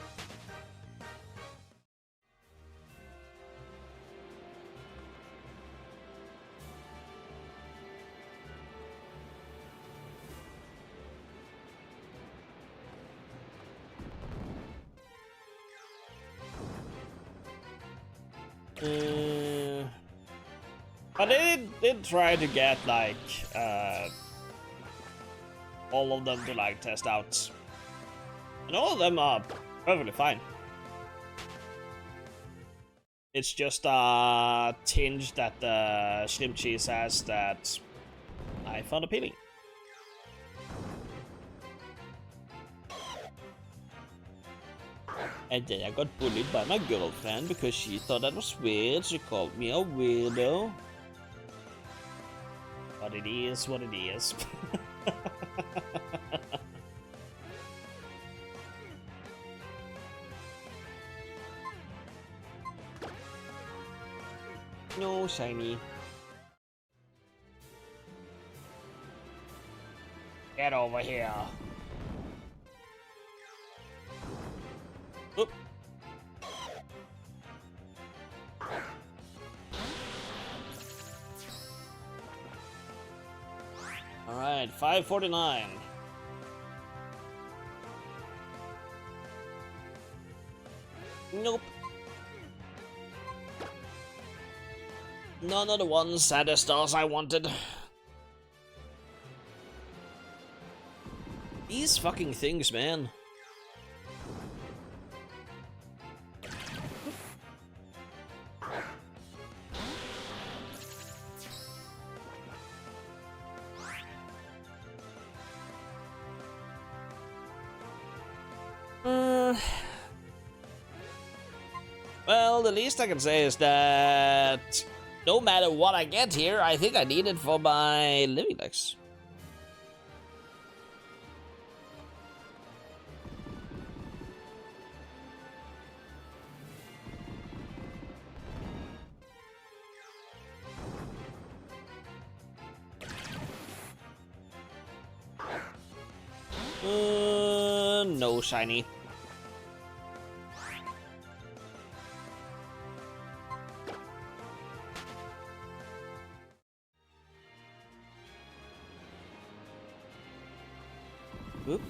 Speaker 1: But they did try to get like all of them to like test out, and all of them are perfectly fine. It's just a tinge that the shrimp cheese has that I found appealing. And then I got bullied by my girlfriend because she thought that was weird. She called me a weirdo. But it is what it is. No, shiny. Get over here. Oop. Alright, 549. Nope. None of the ones had the stars I wanted. these fucking things, man. Well, the least I can say is that no matter what I get here, I think I need it for my LivingDex. No shiny. Oop.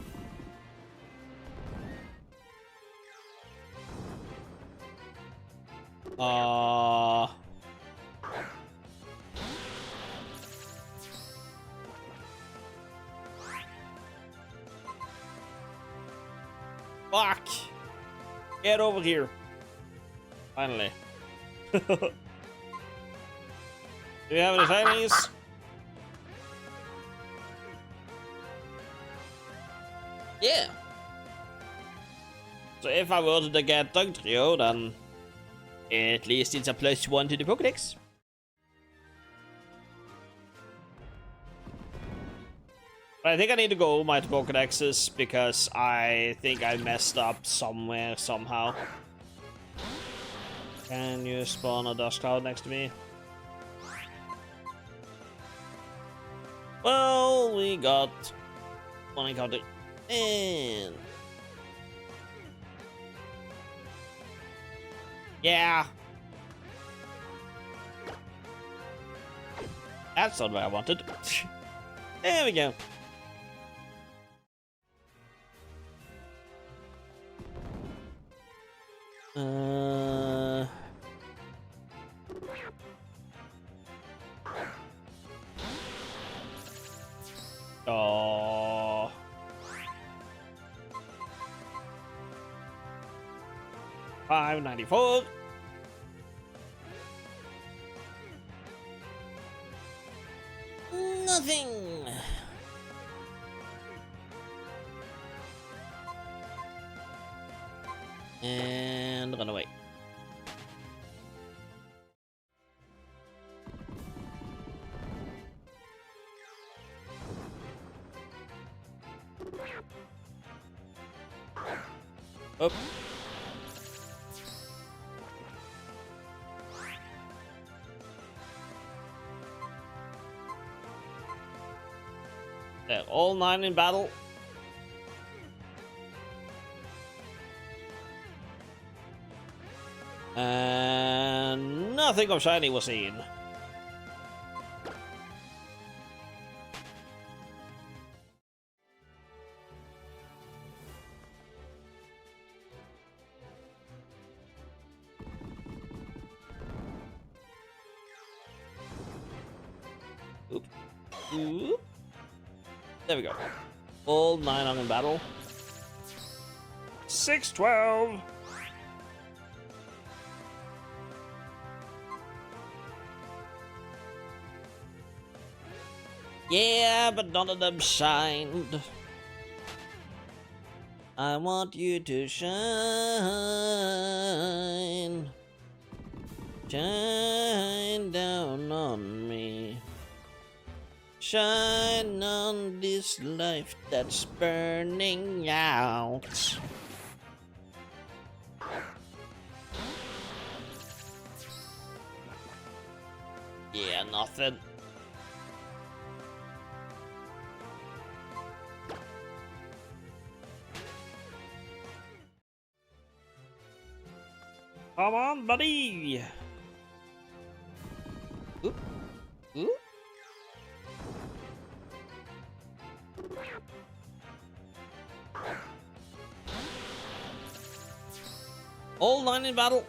Speaker 1: Fuck! Get over here. Finally. Do you have any shinies? Yeah. So if I were to get Dugtrio, then at least it's a +1 to the Pokédex. But I think I need to go my Pokédexes because I think I messed up somewhere, somehow. Can you spawn a dust cloud next to me? Well, we got one encounter. And yeah, that's not what I wanted. There we go. Oh. $5.94. Nothing. And run away. Up. They're all 9 in battle. And nothing of shiny was seen. Oop. Oop. There we go. All 9 on in battle. 612. Yeah, but none of them shined. I want you to shine. Shine down on me. Shine on this life that's burning out. Yeah, nothing. Come on, buddy. Oop. Oop. All 9 in battle.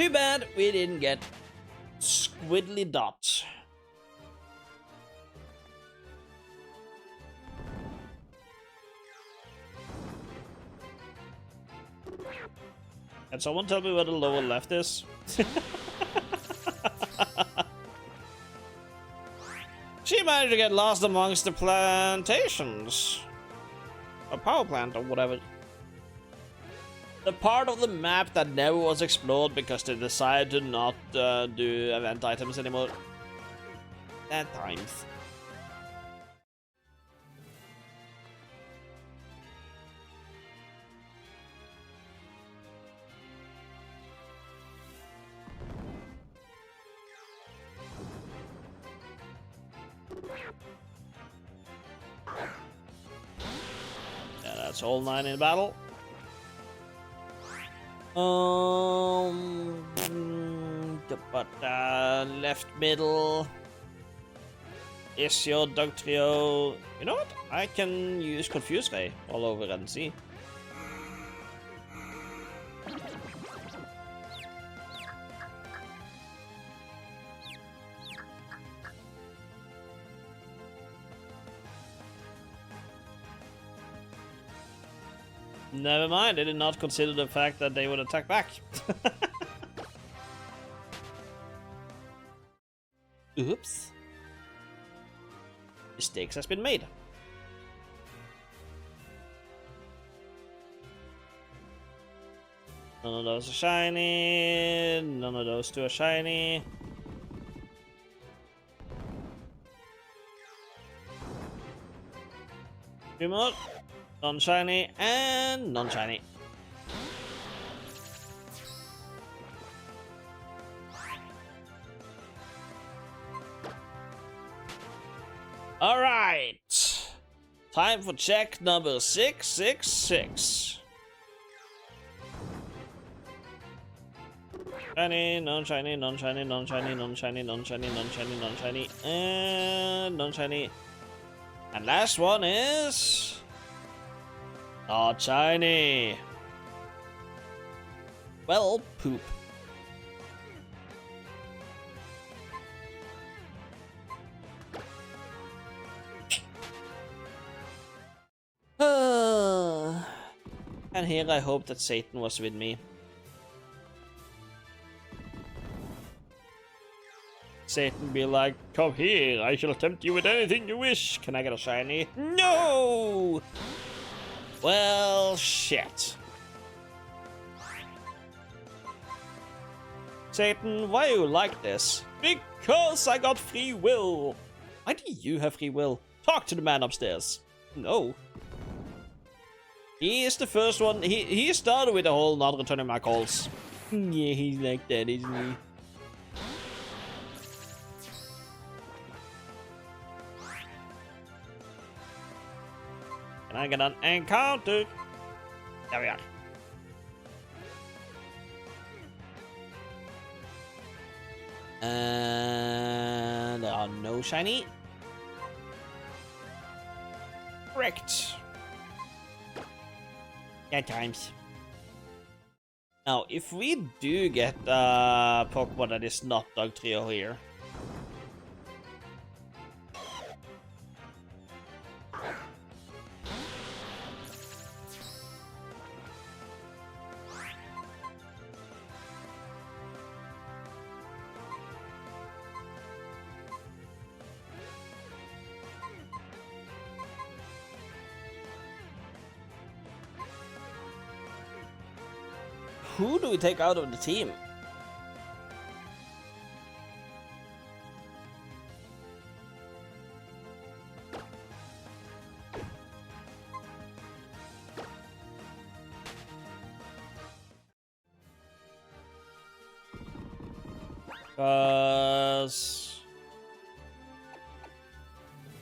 Speaker 1: Too bad we didn't get Squiddly Dot. Can someone tell me where the lower left is? She managed to get lost amongst the plantations. A power plant or whatever. The part of the map that never was explored because they decided to not do event items anymore. That times. Yeah, that's all 9 in battle. Left middle is your dog trio. You know what? I can use Confuse Ray all over and see. Never mind, I did not consider the fact that they would attack back. Oops. Mistakes has been made. None of those are shiny. None of those two are shiny. Two more. Non-shiny and non-shiny. Alright. Time for check number 666. Shiny, non-shiny, non-shiny, non-shiny, non-shiny, non-shiny, non-shiny, non-shiny, and non-shiny. And last one is... not shiny. Well, poop. And here I hope that Satan was with me. Satan be like, come here, I shall tempt you with anything you wish. Can I get a shiny? No! Well, shit. Satan, why you like this? Because I got free will. Why do you have free will? Talk to the man upstairs. No. He is the first one. He started with the whole not returning my calls. Yeah, he's like that, isn't he? Can I get an encounter? There we are. And there are no shiny. Correct. Yeah, times. Now, if we do get a Pokemon that is not Dog Trio here. Who do we take out of the team?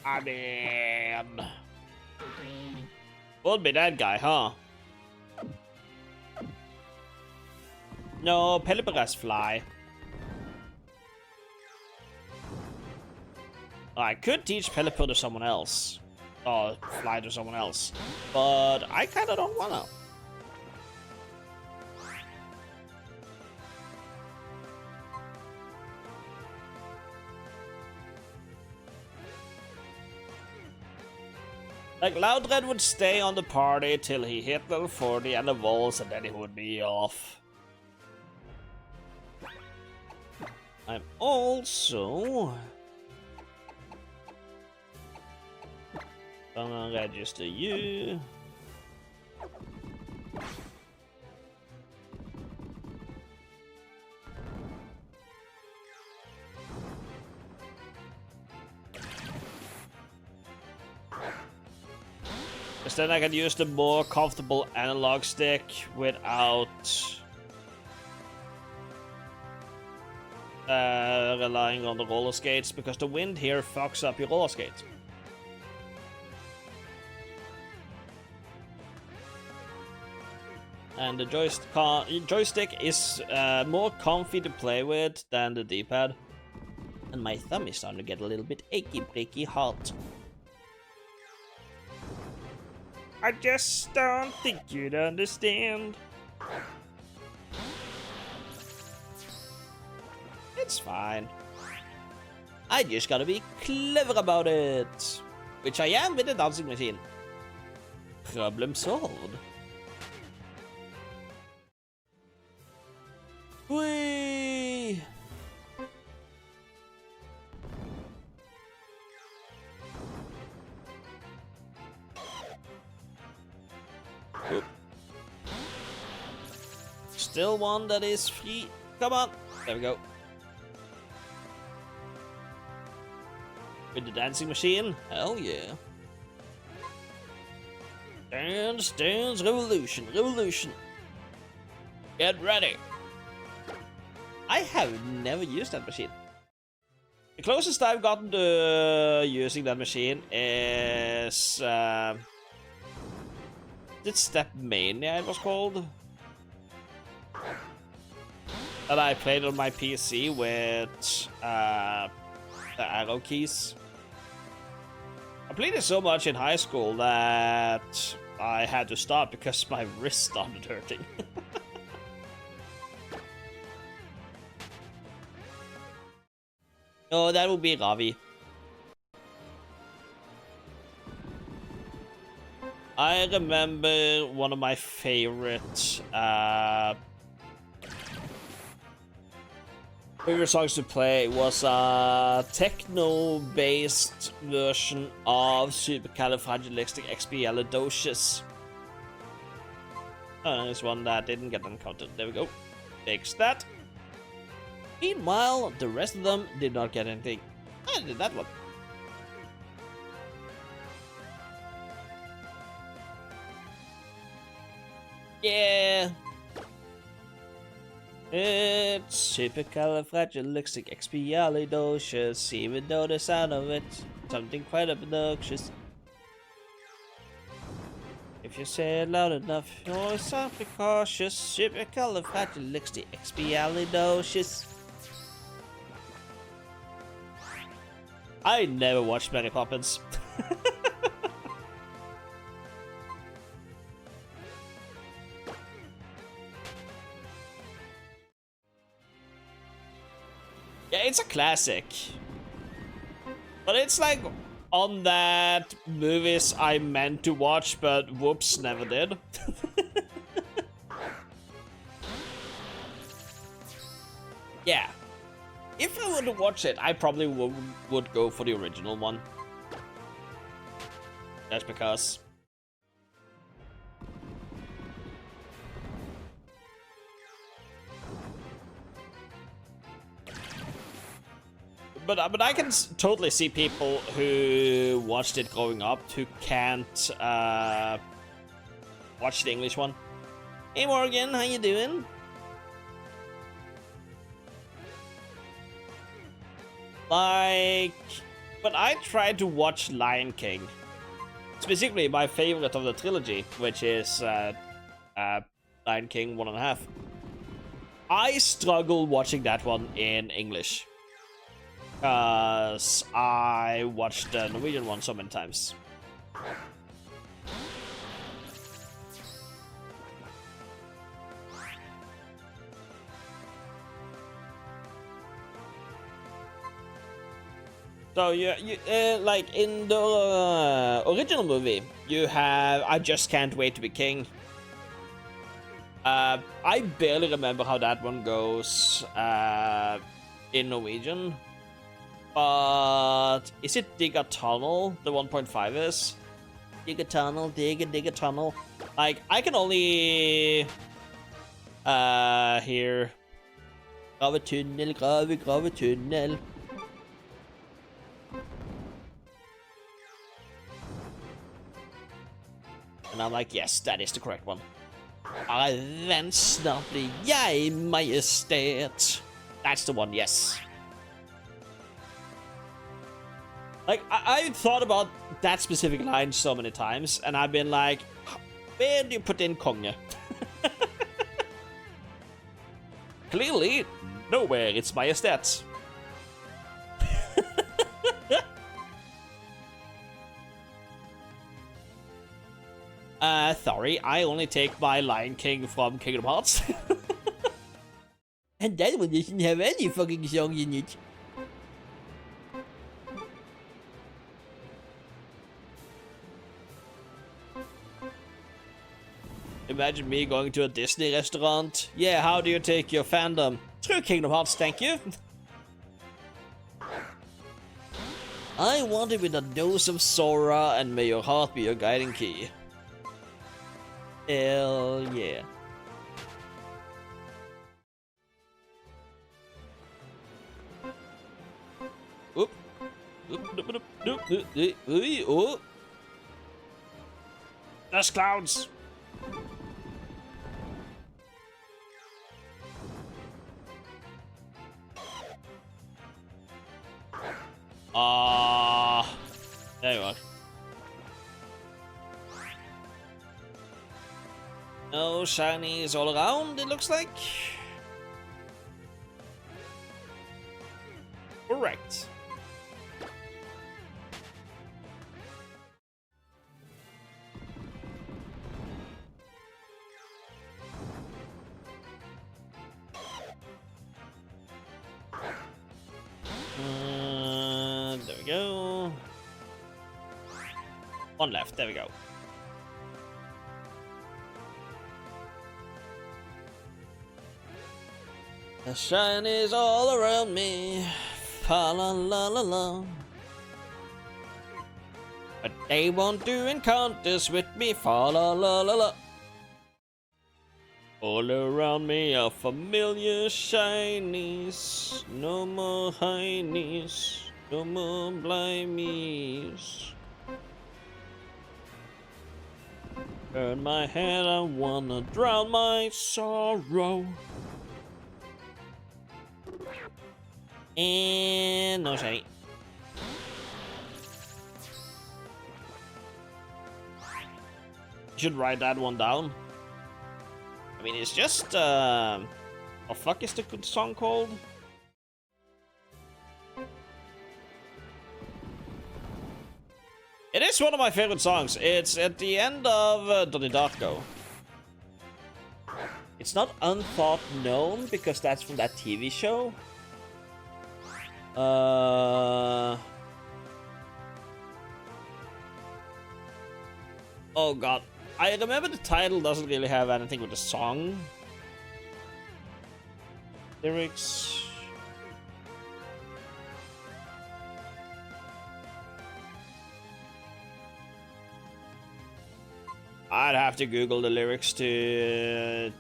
Speaker 1: I mean... would be that guy, huh? No, Pelipper's fly. I could teach Pelipper to someone else. Or fly to someone else. But I kinda don't wanna. Like, Loudred would stay on the party till he hit level 40 and the walls, and then he would be off. I'm also gonna register you. Because then I can use the more comfortable analog stick without relying on the roller skates, because the wind here fucks up your roller skates. And the joystick is more comfy to play with than the D-pad. And my thumb is starting to get a little bit achy, breaky, hot. I just don't think you'd understand. It's fine. I just gotta be clever about it. Which I am with the dancing machine. Problem solved. Whee! Oop. Still one that is free. Come on. There we go. With the dancing machine? Hell yeah. Dance, dance, revolution, revolution. Get ready. I have never used that machine. The closest I've gotten to using that machine is Step Mania, it was called. That I played on my PC with the arrow keys. I played it so much in high school that I had to stop because my wrist started hurting. Oh, that would be Ravi. I remember one of my favorite songs to play was a techno-based version of Supercalifragilisticexpialidocious. Oh, there's one that didn't get encountered. There we go. Fix that. Meanwhile, the rest of them did not get anything. I did that one. Yeah. It's supercalifragilisticexpialidocious, even though the sound of it something quite obnoxious. If you say it loud enough, you always sound precautious. Supercalifragilisticexpialidocious. I never watched Mary Poppins. Yeah, it's a classic. But it's like on that movies I meant to watch, but whoops, never did. Yeah. If I were to watch it, I probably would go for the original one. Just because. But I can totally see people who watched it growing up who can't watch the English one. Hey Morgan, how you doing? Like, but I tried to watch Lion King, specifically my favorite of the trilogy, which is Lion King 1.5. I struggle watching that one in English. Because I watched the Norwegian one so many times. So like in the original movie, you have I Just Can't Wait to Be King. I barely remember how that one goes in Norwegian. But is it Dig a Tunnel? The 1.5 is? Dig a tunnel, dig a tunnel. Like, I can only hear grave tunnel, grave tunnel. And I'm like, yes, that is the correct one. Then snart blir jeg majestet. That's the one, yes. Like, I've thought about that specific line so many times, and I've been like, where do you put in konge? Clearly, nowhere, it's majestet. Sorry, I only take my Lion King from Kingdom Hearts. And that one doesn't have any fucking songs in it. Imagine me going to a Disney restaurant. Yeah, how do you take your fandom? Through Kingdom Hearts, thank you. I want it with a dose of Sora, and may your heart be your guiding key. Hell yeah. Oop. Oop. There's clouds. There you are. No shinies all around, it looks like. Correct. There we go. One left, there we go. The shine is all around me, fa la la la la. But they won't do encounters with me, fa la la la la. All around me are familiar shinies, no more heinies, no more blimies. Turn my head, I wanna drown my sorrow. And no shiny. Should write that one down. I mean, it's just what the fuck is the good song called? It is one of my favorite songs. It's at the end of Donnie Darko. It's not Unthought Known because that's from that TV show. Oh god. I remember the title doesn't really have anything with the song. Lyrics. I'd have to Google the lyrics to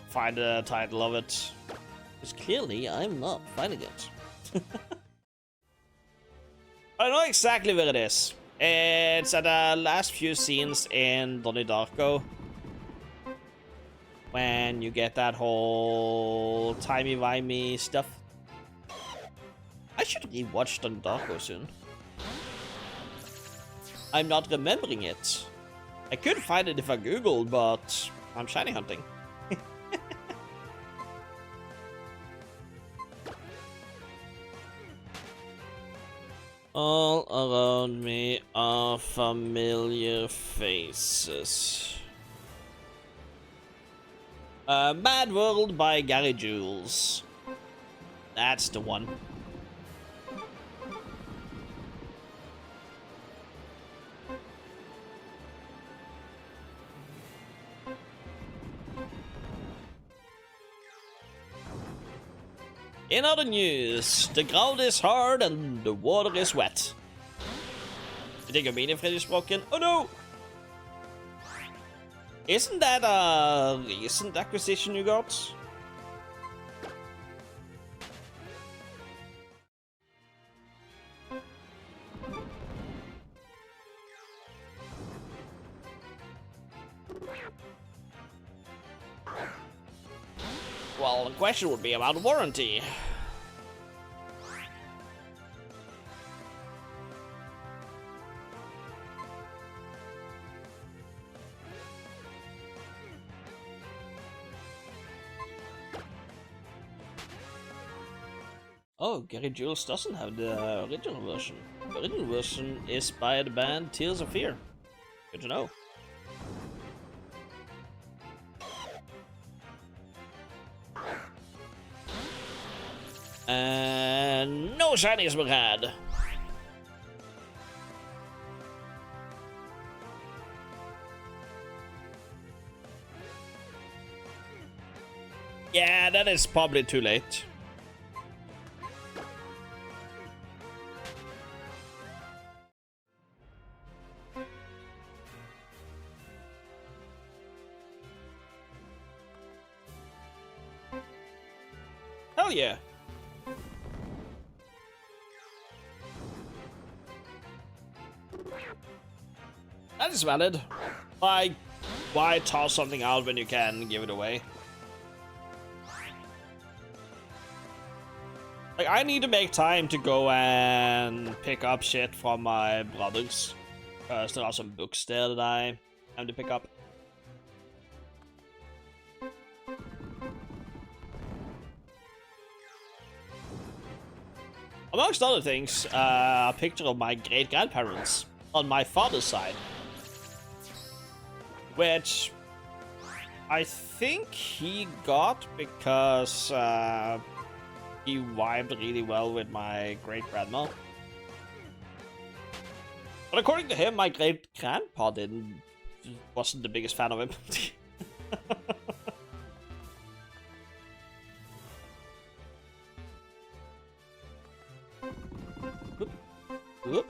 Speaker 1: find the title of it. Because clearly I'm not finding it. I know exactly where it is. It's at the last few scenes in Donnie Darko. When you get that whole timey-wimey stuff. I should rewatch Donnie Darko soon. I'm not remembering it. I could find it if I googled, but I'm shiny hunting. All around me are familiar faces. Mad World by Gary Jules. That's the one. In other news, the ground is hard and the water is wet. You think your medium fridge is broken? Oh no! Isn't that a recent acquisition you got? Well, the question would be about warranty. Oh, Gary Jules doesn't have the original version. The original version is by the band Tears of Fear. Good to know. And no shinies were had. Yeah, that is probably too late. Hell yeah. That is valid. Like, why toss something out when you can give it away? Like, I need to make time to go and pick up shit from my brothers. Because there are some books there that I have to pick up. Amongst other things, a picture of my great-grandparents on my father's side. Which I think he got because he vibed really well with my great-grandma. But according to him, my great-grandpa wasn't the biggest fan of him. Whoop.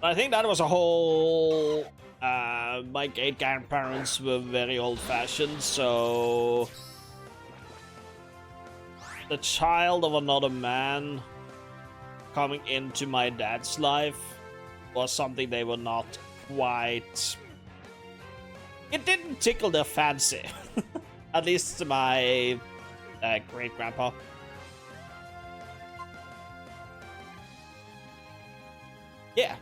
Speaker 1: I think that was a whole... my great-grandparents were very old-fashioned, so... the child of another man coming into my dad's life was something they were not quite... It didn't tickle their fancy. At least my great-grandpa. Yeah.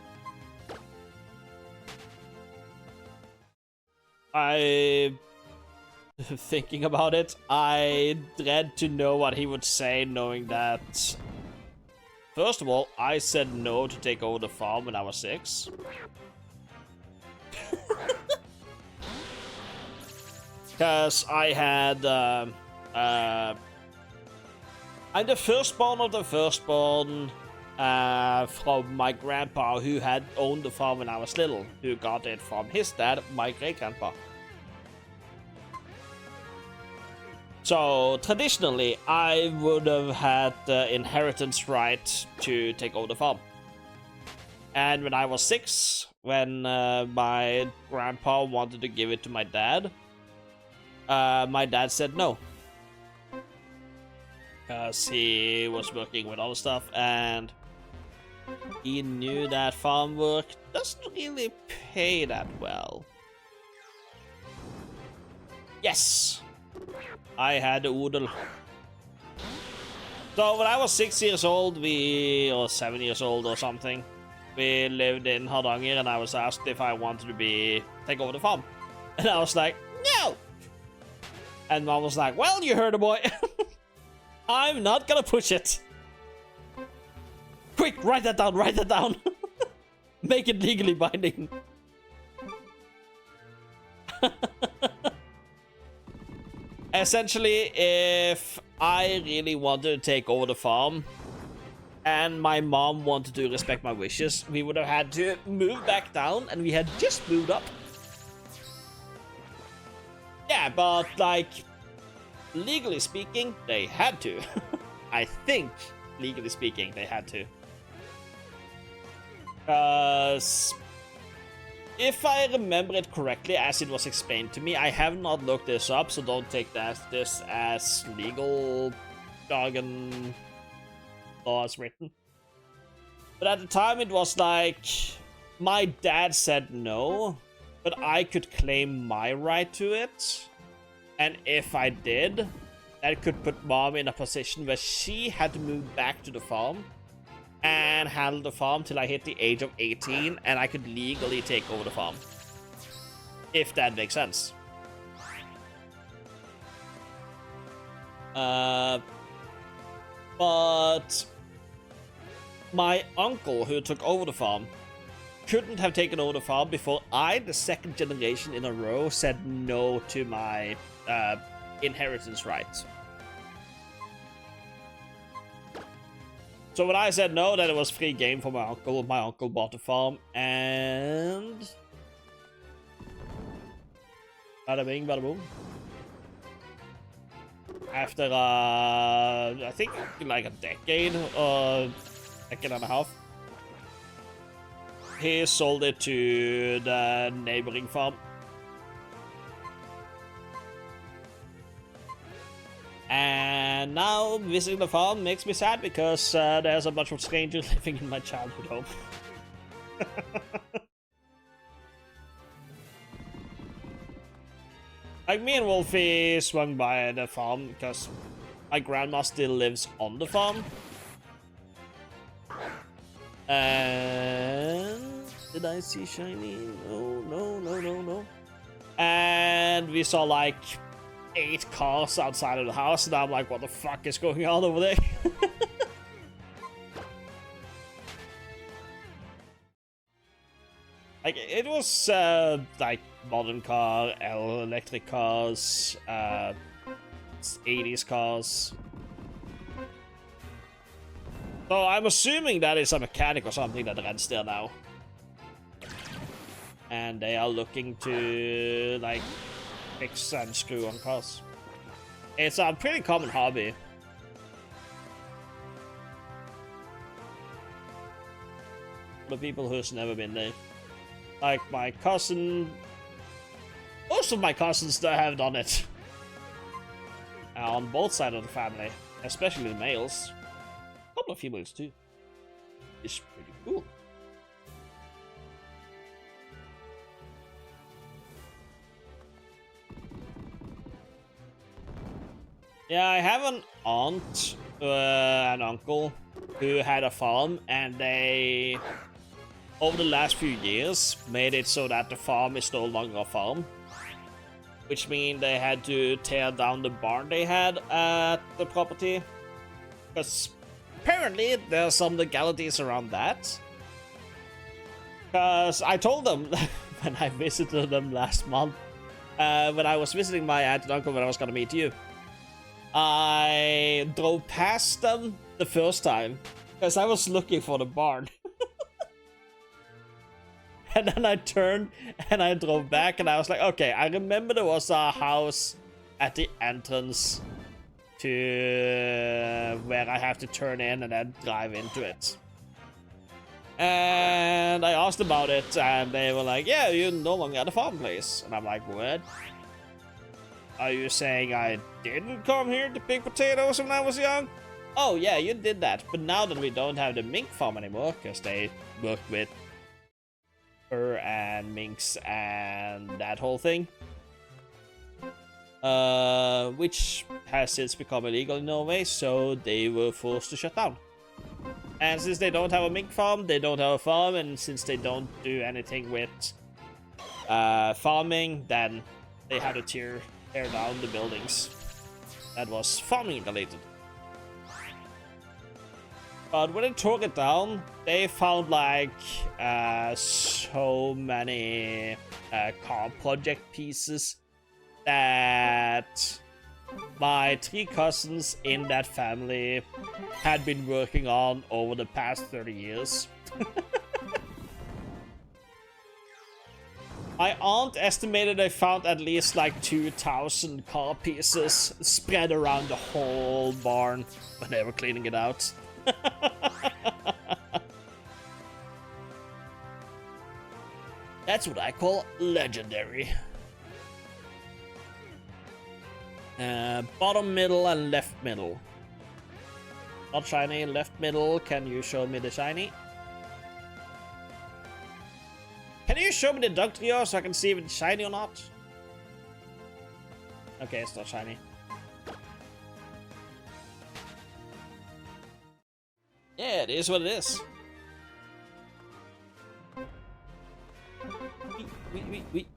Speaker 1: Thinking about it, I dread to know what he would say, knowing that... First of all, I said no to take over the farm when I was 6. Because I had... I'm the firstborn of the firstborn... from my grandpa, who had owned the farm when I was little, who got it from his dad, my great-grandpa. So, traditionally, I would have had the inheritance right to take over the farm. And when I was 6, when my grandpa wanted to give it to my dad said no. Because he was working with other stuff, and he knew that farm work doesn't really pay that well. Yes! I had a oodle. So when I was 6 years old, or 7 years old or something, we lived in Hardanger, and I was asked if I wanted to take over the farm. And I was like, no! And Mom was like, well, you heard the boy. I'm not gonna push it. Quick, write that down, write that down. Make it legally binding. Essentially, if I really wanted to take over the farm, and my mom wanted to respect my wishes, we would have had to move back down, and we had just moved up. Yeah, Yeah, but like, legally speaking, they had to. I think, legally speaking, they had to. Because if I remember it correctly, as it was explained to me, I have not looked this up, so don't take this as legal jargon law as written. But at the time, it was like, my dad said no, but I could claim my right to it. And if I did, that could put mom in a position where she had to move back to the farm and handle the farm till I hit the age of 18, and I could legally take over the farm. If that makes sense. But my uncle, who took over the farm, couldn't have taken over the farm before I, the second generation in a row, said no to my inheritance rights. So when I said no, then it was free game for my uncle bought the farm, and bada bing, bada boom. After, I think like a decade or decade and a half, he sold it to the neighboring farm. And now visiting the farm makes me sad because there's a bunch of strangers living in my childhood home. Like, me and Wolfie swung by the farm because my grandma still lives on the farm. And did I see shiny? No. And we saw like 8 cars outside of the house, and I'm like, what the fuck is going on over there? Like, it was like modern car, electric cars, 80s cars. So I'm assuming that is a mechanic or something that runs there now. And they are looking to, like, fix and screw on cars. It's a pretty common hobby. The people who's never been there. Like my cousin... Most of my cousins that have done it. On both sides of the family. Especially the males. A couple of females too. It's pretty cool. Yeah, I have an aunt and uncle who had a farm, and they, over the last few years, made it so that the farm is no longer a farm. Which means they had to tear down the barn they had at the property. Because apparently there's some legalities around that. Because I told them when I visited them last month, when I was visiting my aunt and uncle when I was going to meet you, I drove past them the first time because I was looking for the barn. And then I turned and I drove back and I was like, okay, I remember there was a house at the entrance to where I have to turn in and then drive into it. And I asked about it and they were like, yeah, you're no longer at the farm place. And I'm like, what? Are you saying I didn't come here to pick potatoes when I was young? Oh yeah, you did that. But now that we don't have the mink farm anymore, because they worked with fur and minks and that whole thing, which has since become illegal in Norway, so they were forced to shut down. And since they don't have a mink farm, they don't have a farm, and since they don't do anything with farming, then they had to tear down the buildings that was farming related. But when they tore it down, they found like so many car project pieces that my 3 cousins in that family had been working on over the past 30 years. My aunt estimated I found at least like 2,000 car pieces spread around the whole barn when they were cleaning it out. That's what I call legendary. Bottom middle and left middle. Not shiny, left middle. Can you show me the shiny? Can you show me the dog trio so I can see if it's shiny or not? Okay, it's not shiny. Yeah, it is what it is. Wait.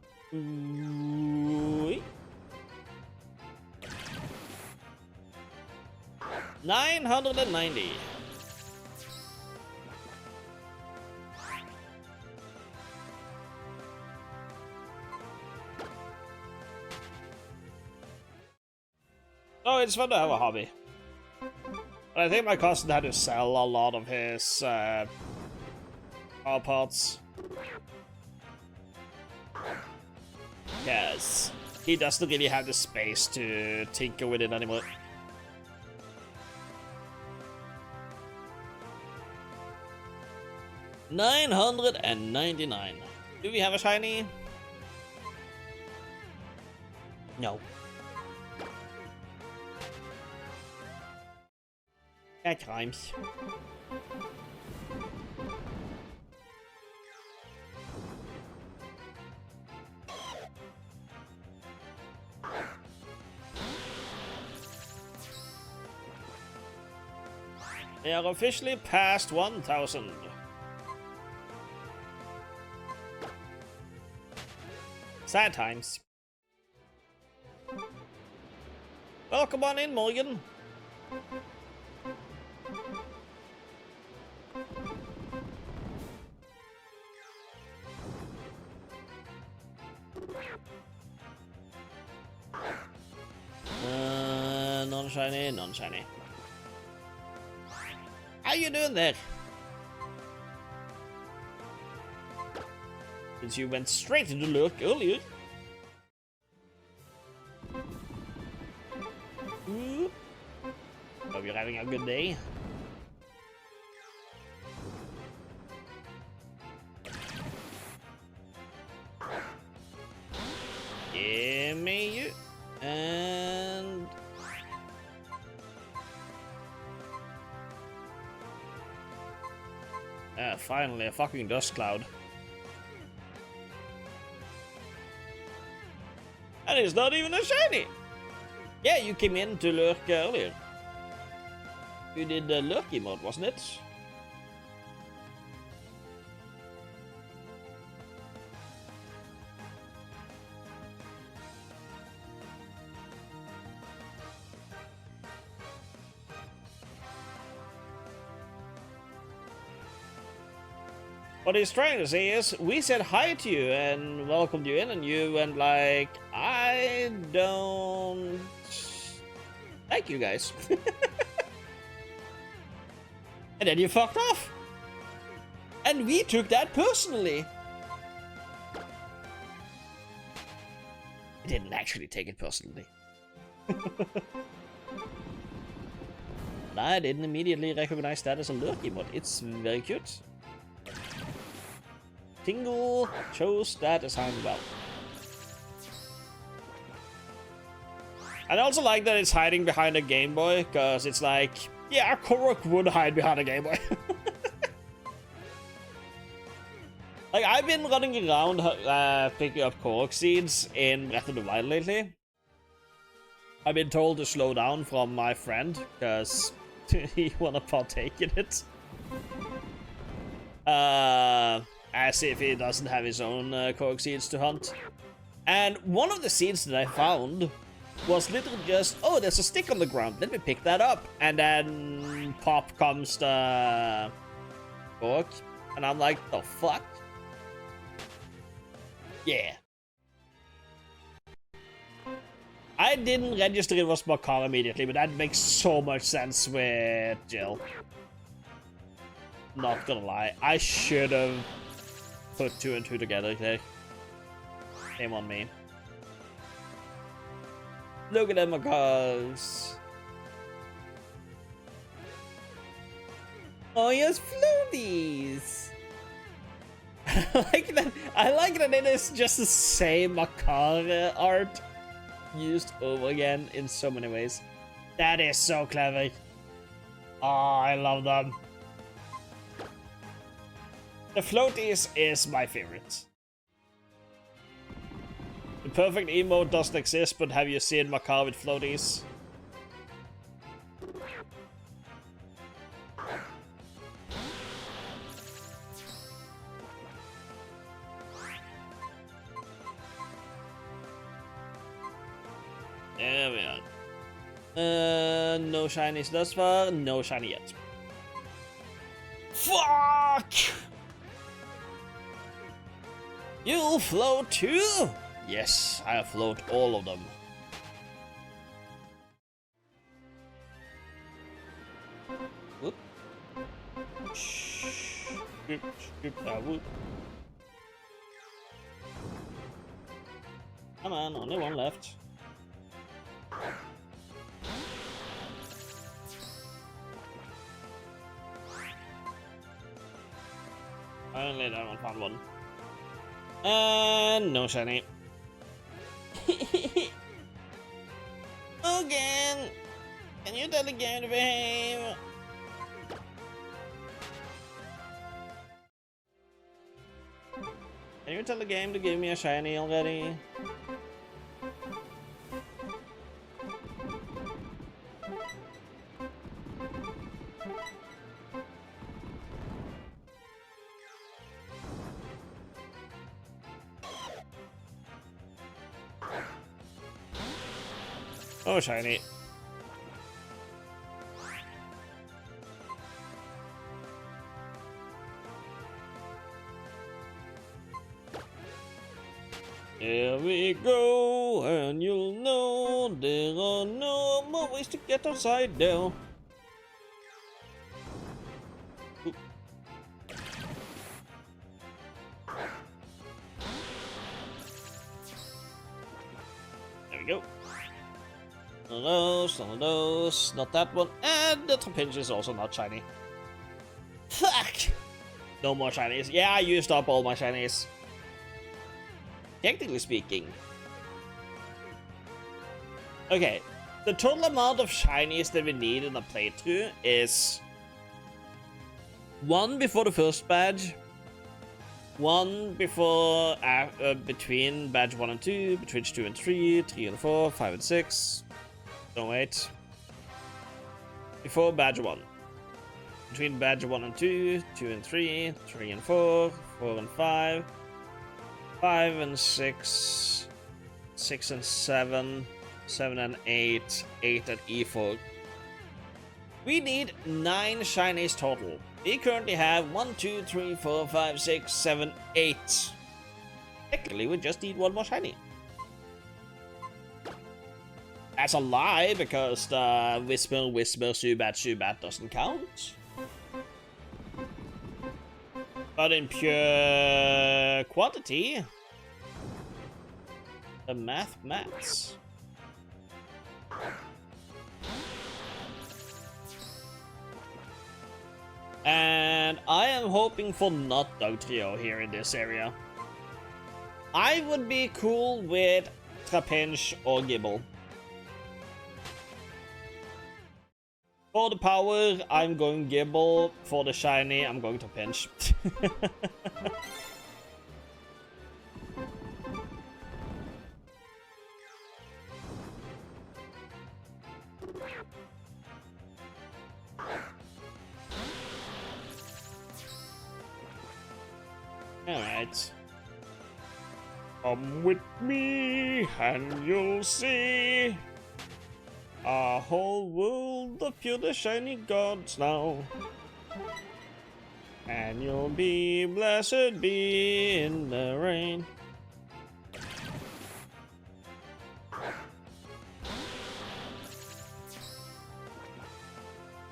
Speaker 1: 990. Oh, it's fun to have a hobby. But I think my cousin had to sell a lot of his car parts. Yes, he doesn't really have the space to tinker with it anymore. $999. Do we have a shiny? No. At times. They are officially past 1,000. Sad times. Welcome on in, Morgan. Non-shiny, non-shiny. How you doing there? Since you went straight into lurk earlier. Hope you're having a good day. Give me you. And... finally, a fucking dust cloud. And it's not even a shiny! Yeah, you came in to lurk earlier. You did the lurky mode, wasn't it? What he's trying to say is, we said hi to you and welcomed you in, and you went like, I don't like you guys. And then you fucked off. And we took that personally. I didn't actually take it personally. But I didn't immediately recognize that as a lurky mod. It's very cute. Tingle chose that assigned well. I also like that it's hiding behind a Game Boy, because it's like, yeah, Korok would hide behind a Game Boy. Like, I've been running around picking up Korok seeds in Breath of the Wild lately. I've been told to slow down from my friend, because he wanna partake in it. As if he doesn't have his own Korok seeds to hunt. And one of the seeds that I found was literally just, oh, there's a stick on the ground, let me pick that up. And then pop comes the Korok, and I'm like, the fuck? Yeah. I didn't register it was Makar immediately, but that makes so much sense with Jill. Not gonna lie, I should have put 2 and 2 together, okay? Shame on me. Look at them, cars. Oh, yes, floaties. I like that it is just the same Makar art used over again in so many ways. That is so clever. Oh, I love them. The floaties is my favorite. The perfect emote doesn't exist, but have you seen Makar with floaties? There we are. No shinies thus far, no shiny yet. Fuck! You'll float too? Yes, I'll float all of them. Whoop. Whoop, whoop. Come on, only one left. Finally, that one found one. And no shiny. Again! Can you tell the game to behave? Can you tell the game to give me a shiny already? Oh, shiny. Here we go, and you'll know there are no more ways to get outside now. Ooh. There we go. None of those, not that one, and the Trapinch is also not shiny. Fuck! No more shinies. Yeah, I used up all my shinies. Technically speaking. Okay, the total amount of shinies that we need in a playthrough is 1 before the first badge, 1 before between badge 1 and 2, between 2 and 3, 3 and 4, 5 and 6. No, wait. Before badge 1. Between badge 1 and 2, 2 and 3, 3 and 4, 4 and 5, 5 and 6, 6 and 7, 7 and 8, 8 and E4. We need 9 shinies total. We currently have 1, 2, 3, 4, 5, 6, 7, 8. Technically, we just need 1 more shiny. That's a lie, because the Whisper, Zubat doesn't count. But in pure quantity, the maths. And I am hoping for not Dugtrio here in this area. I would be cool with Trapinch or Gibble. For the power, I'm going Gibble. For the shiny, I'm going to Pinch. Alright. Come with me and you'll see a whole world of pure shiny gods now. And you'll be blessed be in the rain.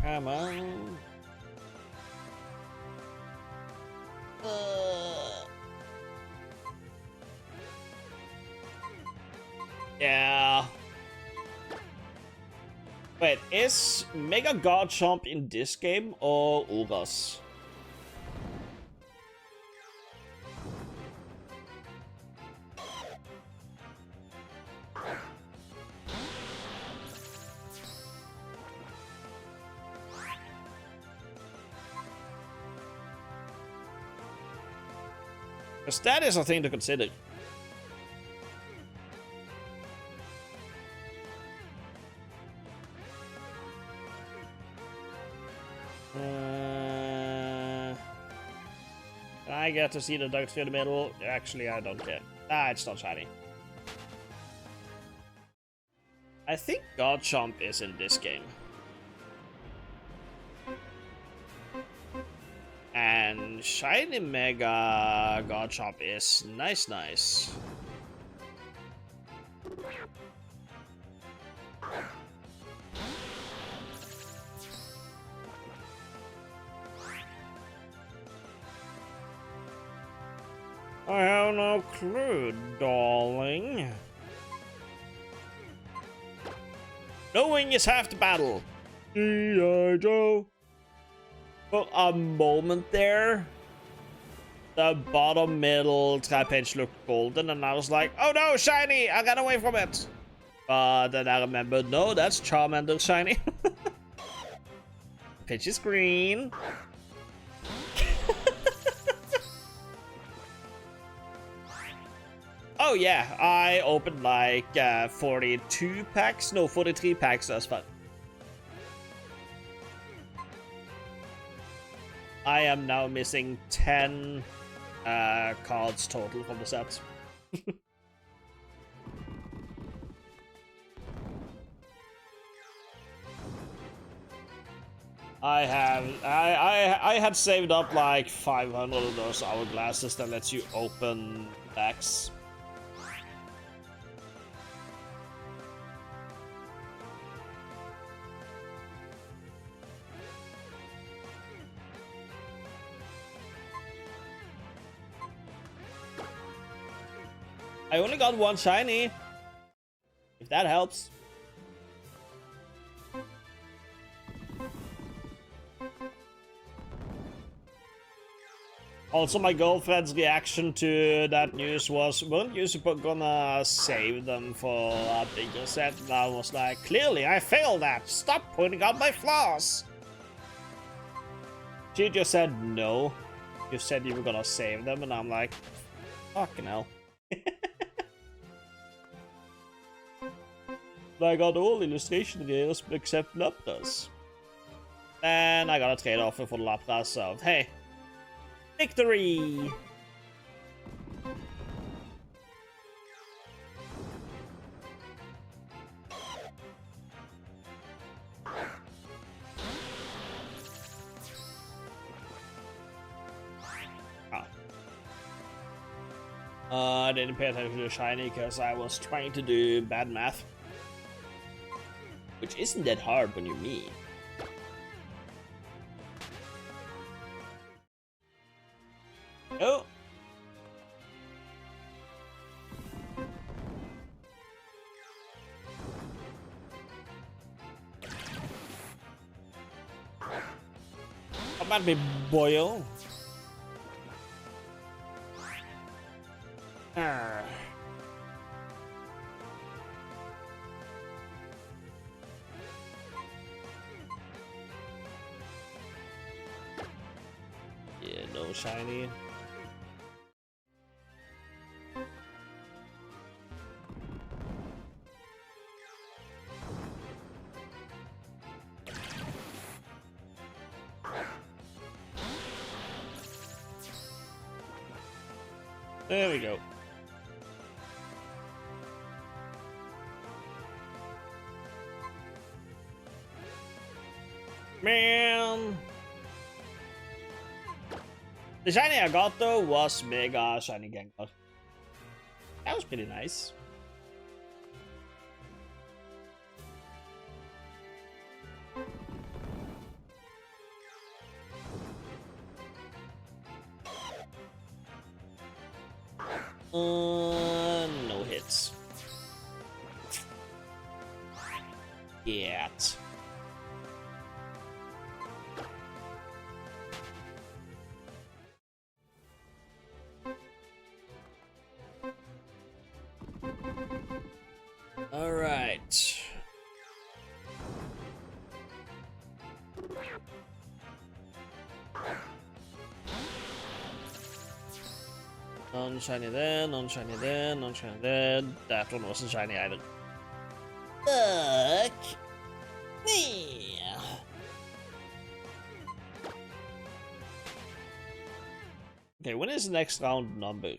Speaker 1: Come on. Yeah. Wait, is Mega Garchomp in this game or Urgas? Because that is a thing to consider. I get to see the ducks through the middle. Actually, I don't care. Ah, it's not shiny. I think Garchomp is in this game. And shiny Mega Garchomp is nice. I have no clue, darling. Knowing is half the battle. G.I. Joe. For a moment there, the bottom middle trap page looked golden, and I was like, oh no, shiny! I ran away from it. But then I remembered, no, that's Charmander shiny. Pitch is green. Oh yeah, I opened like 42 packs, no, 43 packs, that's fun. I am now missing 10 cards total from the set. I had saved up like 500 of those hourglasses that lets you open packs. I only got one shiny, if that helps. Also, my girlfriend's reaction to that news was, weren't you gonna save them for a bigger set? And I was like, clearly I failed that. Stop pointing out my flaws. She just said no. You said you were gonna save them, and I'm like, fucking hell. I got all illustration rares except Lapras. And I got a trade offer for the Lapras, so hey. Victory! I didn't pay attention to the shiny because I was trying to do bad math. Which isn't that hard when you're me. Oh! Come at me, boyo. Arr. Yeah, no shiny. There we go. Man. The shiny I got though was Mega Shiny Gengar. That was pretty nice. No hits. yet. All right. Non-shiny there, non-shiny there, non-shiny there. That one wasn't shiny either. Fuck me. Okay, when is the next round number?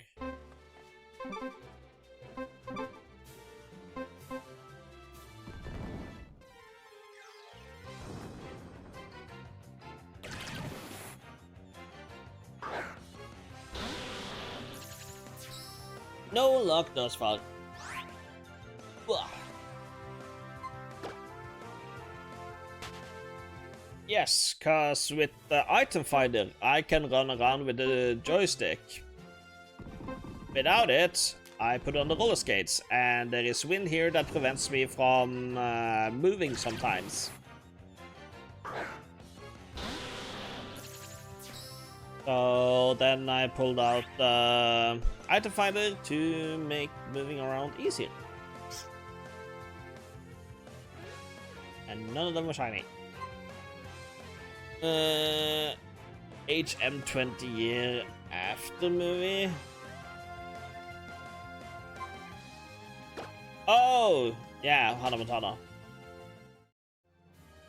Speaker 1: No luck thus far. Ugh. Yes, cause with the item finder, I can run around with the joystick. Without it, I put on the roller skates, and there is wind here that prevents me from moving sometimes. So then I pulled out the item finder to make moving around easier. And none of them were shiny. HM 20 year after movie. Oh, yeah, Hana Montana.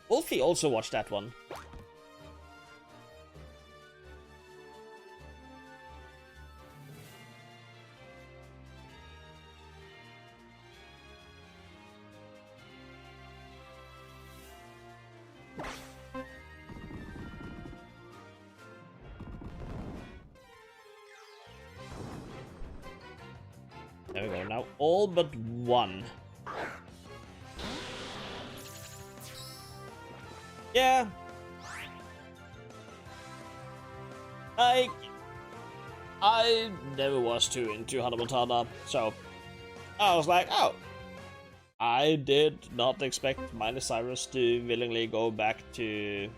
Speaker 1: Wolfie also watched that one. There we go, now all but one. Yeah. I never was too into Hana Montana, so I was like, oh. I did not expect Miley Cyrus to willingly go back to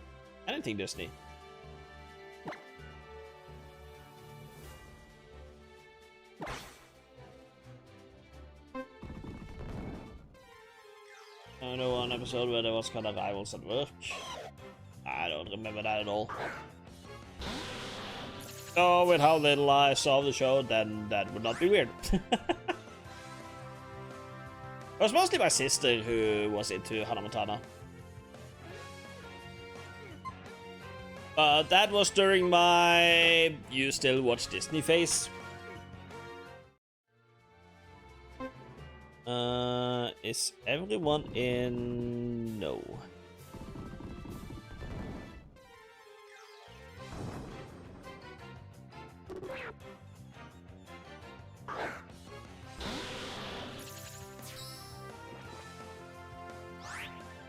Speaker 1: anything Disney. I know one episode where there was kind of rivals at work. I don't remember that at all. So with how little I saw of the show, then that would not be weird. It was mostly my sister who was into Hana Montana. But that was during my "you still watch Disney" phase. Is everyone in? No.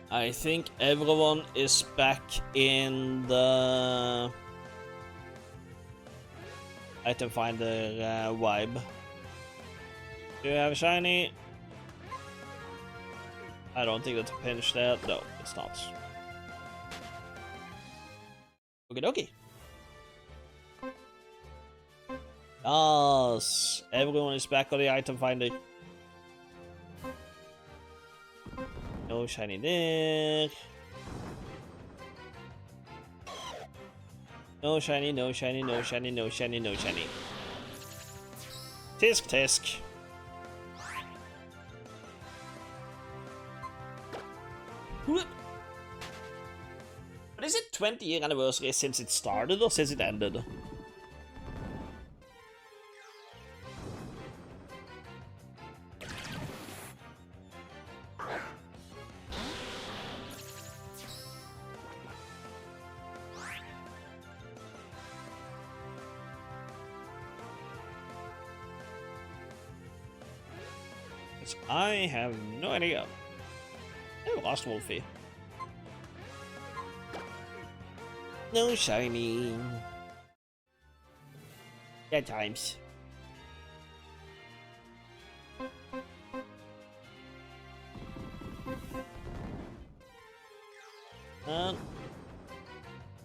Speaker 1: I think everyone is back in the item finder vibe. Do you have a shiny? I don't think that's a pinch there. No, it's not. Okie dokie. Yes, everyone is back on the item finder. No shiny there. No shiny, no shiny, no shiny, no shiny, no shiny. Tisk, tisk. But is it 20-year anniversary since it started or since it ended? I have no idea. I lost Wolfie. No shiny. Bad times.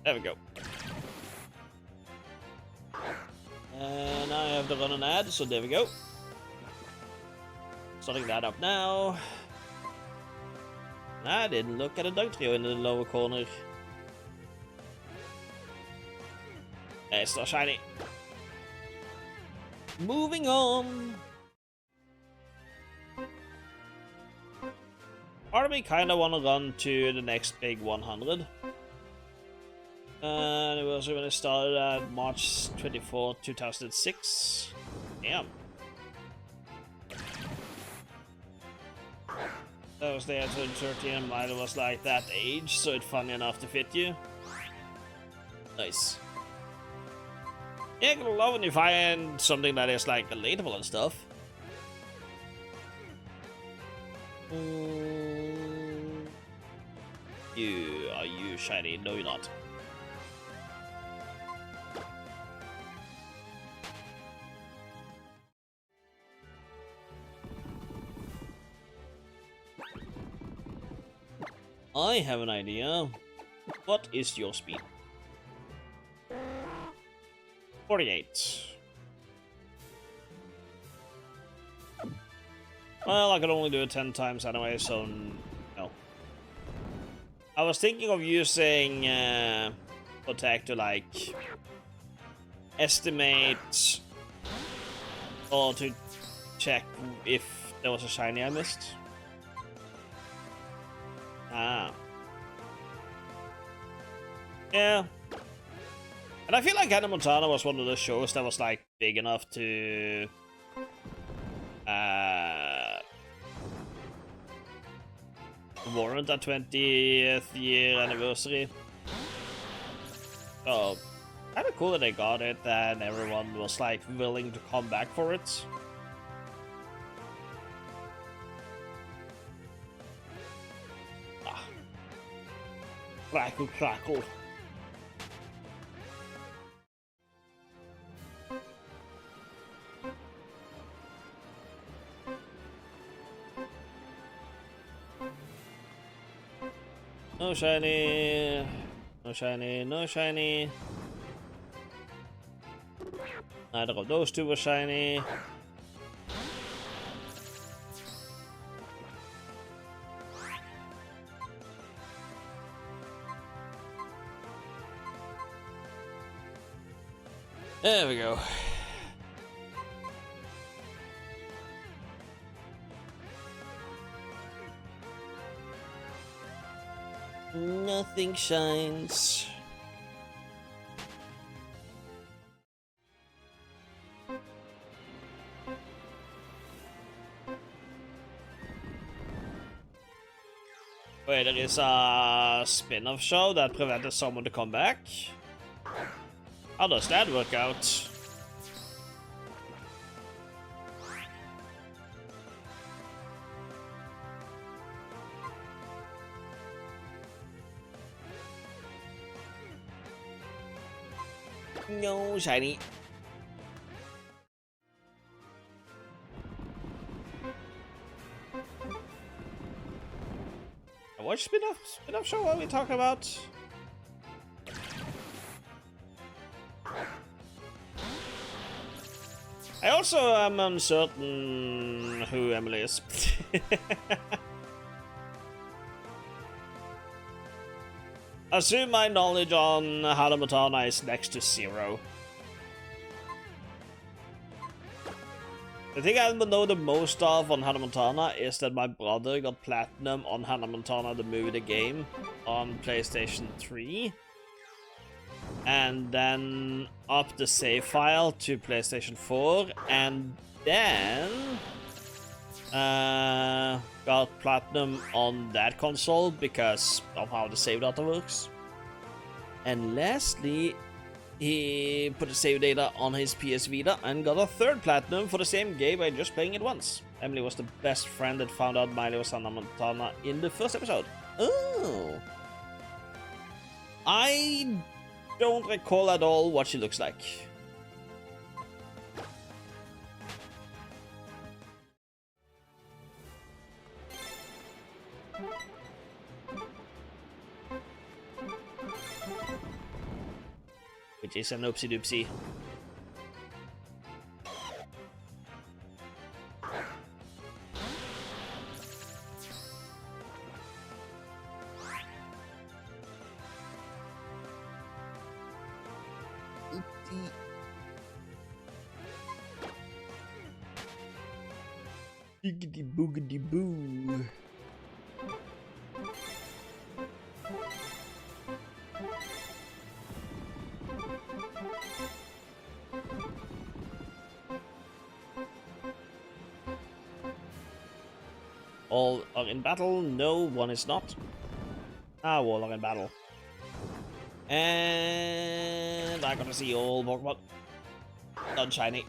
Speaker 1: There we go. And I have to run an ad, so there we go. Starting that up now. And I didn't look at a dog trio in the lower corner. It's not shiny. Moving on. Part of me kind of want to run to the next big 100. And it was when it started at March 24, 2006. Damn. That was there until 13 and mine was like that age, so it's funny enough to fit you. Nice. Yeah, I love when you find something that is like relatable and stuff. Are you shiny? No, you're not. I have an idea. What is your speed? 48. Well, I could only do it 10 times anyway, so no. I was thinking of using attack to like estimate or to check if there was a shiny I missed. Ah. Yeah. And I feel like Hannah Montana was one of the shows that was like big enough to warrant a 20th year anniversary. So kind of cool that they got it and everyone was like willing to come back for it. Crackle, crackle. No shiny. No shiny, no shiny. Neither of those two were shiny. There we go. Nothing shines. Wait, there is a spin-off show that prevented someone to come back? How does that work out? No shiny. What spin-off show are we talking about? I also am uncertain who Emily is. I assume my knowledge on Hannah Montana is next to zero. The thing I know the most of on Hannah Montana is that my brother got platinum on Hannah Montana the movie, the game, on PlayStation 3. And then up the save file to PlayStation 4, and then got platinum on that console because of how the save data works. And lastly, he put the save data on his PS Vita and got a third platinum for the same game by just playing it once. Emily was the best friend that found out Miley was Hannah Montana in the first episode. Oh. I don't recall at all what she looks like. which is an oopsie doopsie. Boogity boogity boo. All are in battle? No, one is not. Ah, all are in battle. And I'm gonna see all Pokemon. Not shiny.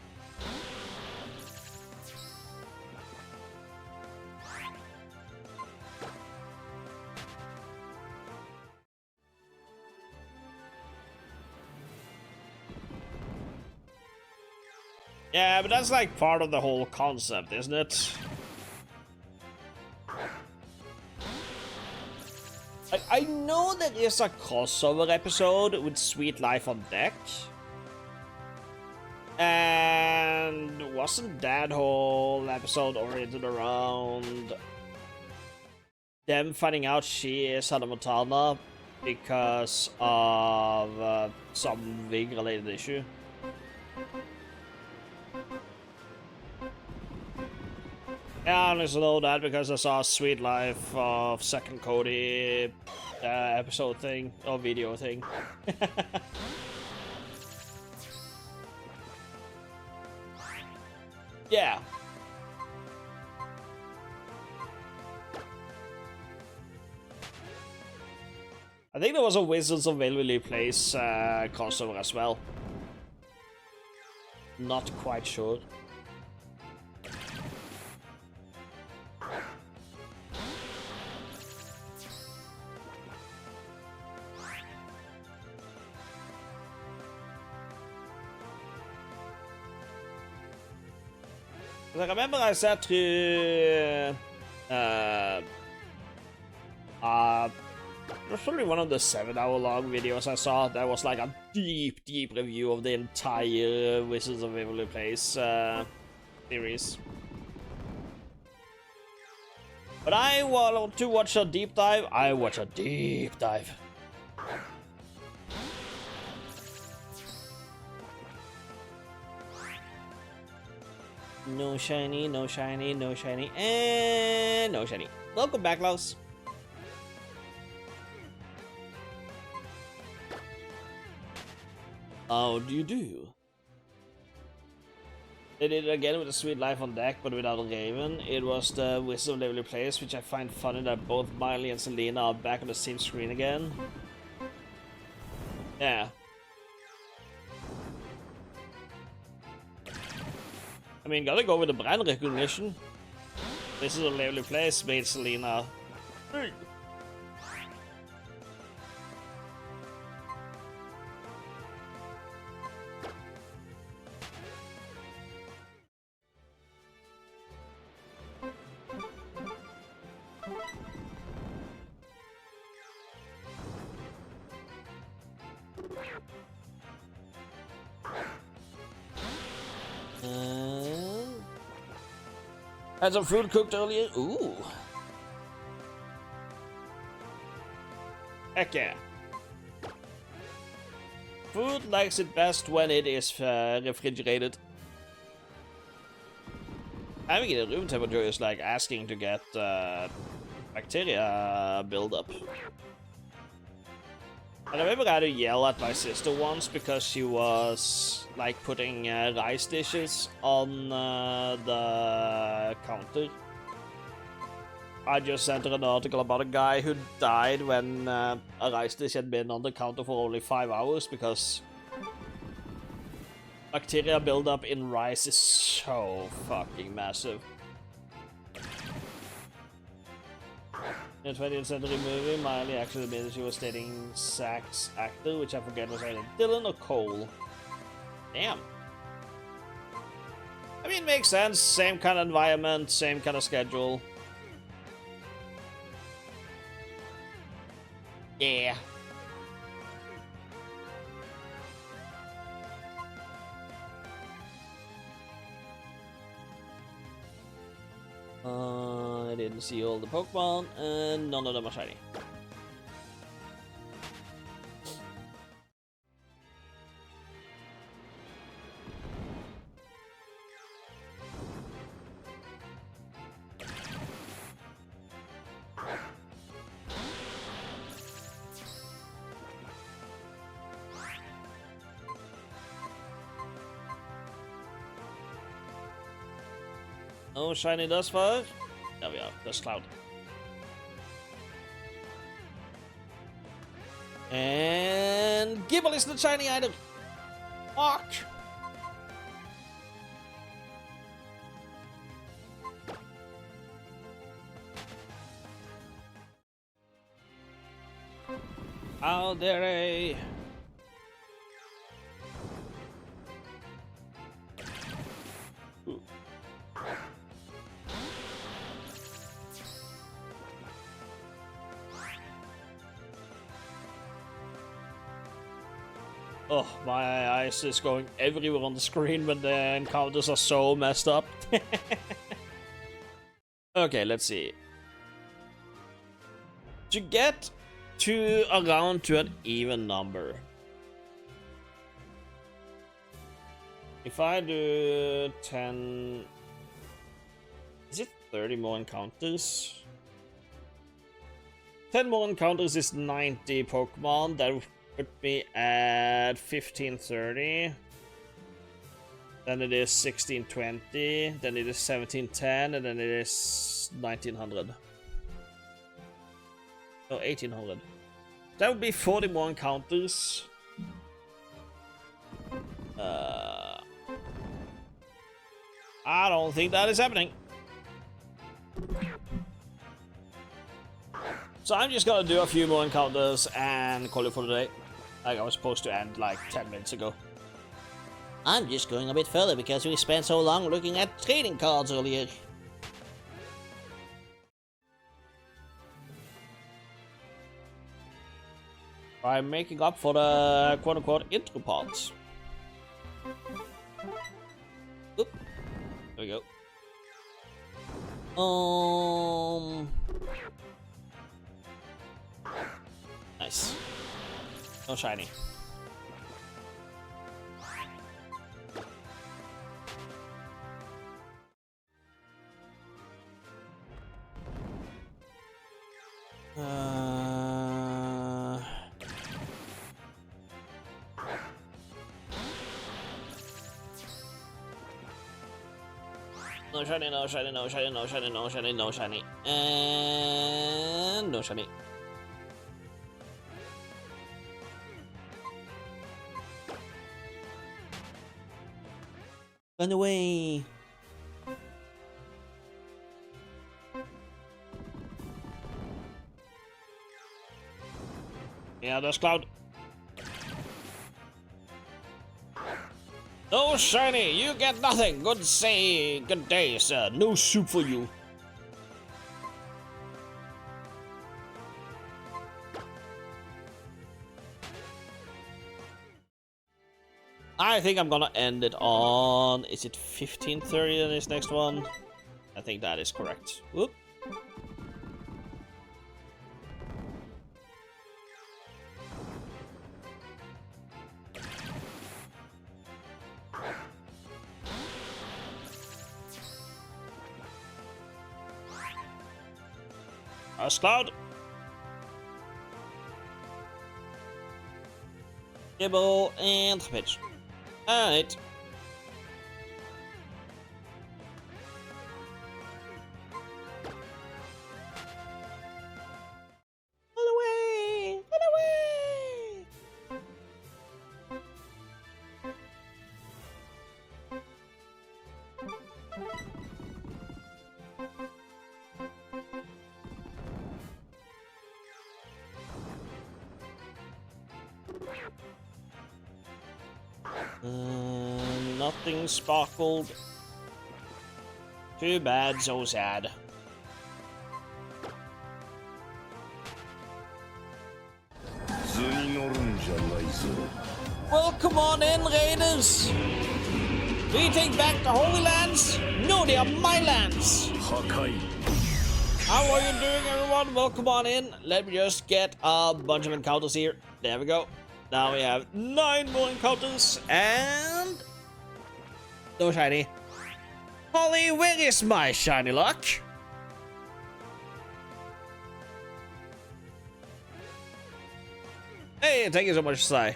Speaker 1: Yeah, but that's like part of the whole concept, isn't it? I know there is a crossover episode with Sweet Life on Deck. And wasn't that whole episode oriented around them finding out she is Hannah Montana because of some Vig-related issue? Yeah, I only know that because I saw Sweet Life of Second Cody episode thing, or video thing. Yeah. I think there was a Wizards of Waverly Place crossover as well. Not quite sure. I remember I sat through it was probably one of the 7-hour-long videos I saw. That was like a deep review of the entire Wizards of Waverly Place series. But I want to watch a deep dive. I watch a deep dive. No shiny, no shiny, no shiny, and no shiny. Welcome back, Klaus. How do you do? They did it again with the Sweet Life on Deck, but without a Raven. It was the Wizard of Waverly Place, which I find funny that both Miley and Selena are back on the same screen again. Yeah. I mean, gotta go with the brand recognition. This is a Waverly Place made Selena. Had some food cooked earlier. Ooh. Heck yeah. Food likes it best when it is refrigerated. Having it at room temperature is like asking to get bacteria buildup. I remember I had to yell at my sister once because she was like putting rice dishes on the counter. I just sent her an article about a guy who died when a rice dish had been on the counter for only 5 hours because bacteria buildup in rice is so fucking massive. In the 20th century movie, Miley actually admitted she was dating Zack's actor, which I forget was either Dylan or Cole. Damn. I mean, makes sense. Same kind of environment, same kind of schedule. Yeah. didn't see all the Pokemon, and none of them are shiny. No shiny thus far. There we are. There's Cloud. And Gibble is the shiny item. Fuck. How dare I? Oh, my eyes is going everywhere on the screen when the encounters are so messed up. Okay, let's see. To get to around to an even number. If I do 10... Is it 30 more encounters? 10 more encounters is 90 Pokemon. That put me at 1530. Then it is 1620. Then it is 1710. And then it is 1900. No, 1800. That would be 40 more encounters. I don't think that is happening. So I'm just gonna do a few more encounters and call it for the day. Like I was supposed to end like 10 minutes ago. I'm just going a bit further because we spent so long looking at trading cards earlier. I'm making up for the quote-unquote intro parts. Oop. There we go. Nice. No shiny. No shiny, no shiny, no shiny, no shiny, no shiny, no shiny. And no shiny. Run away. Yeah, there's Cloud. No shiny, you get nothing. Good day, sir. No soup for you. I think I'm gonna end it on... Is it 1530 in this next one? I think that is correct. Whoop. Cloud. Gibble and pitch. Alright. Run away! Run away! Nothing sparkled. Too bad, so sad. Welcome on in, Raiders! We take back the Holy Lands? No, they are my lands! How are you doing, everyone? Welcome on in. Let me just get a bunch of encounters here. There we go. Now we have 9 more encounters and no shiny. Holly, where is my shiny luck? Hey, thank you so much, Sai.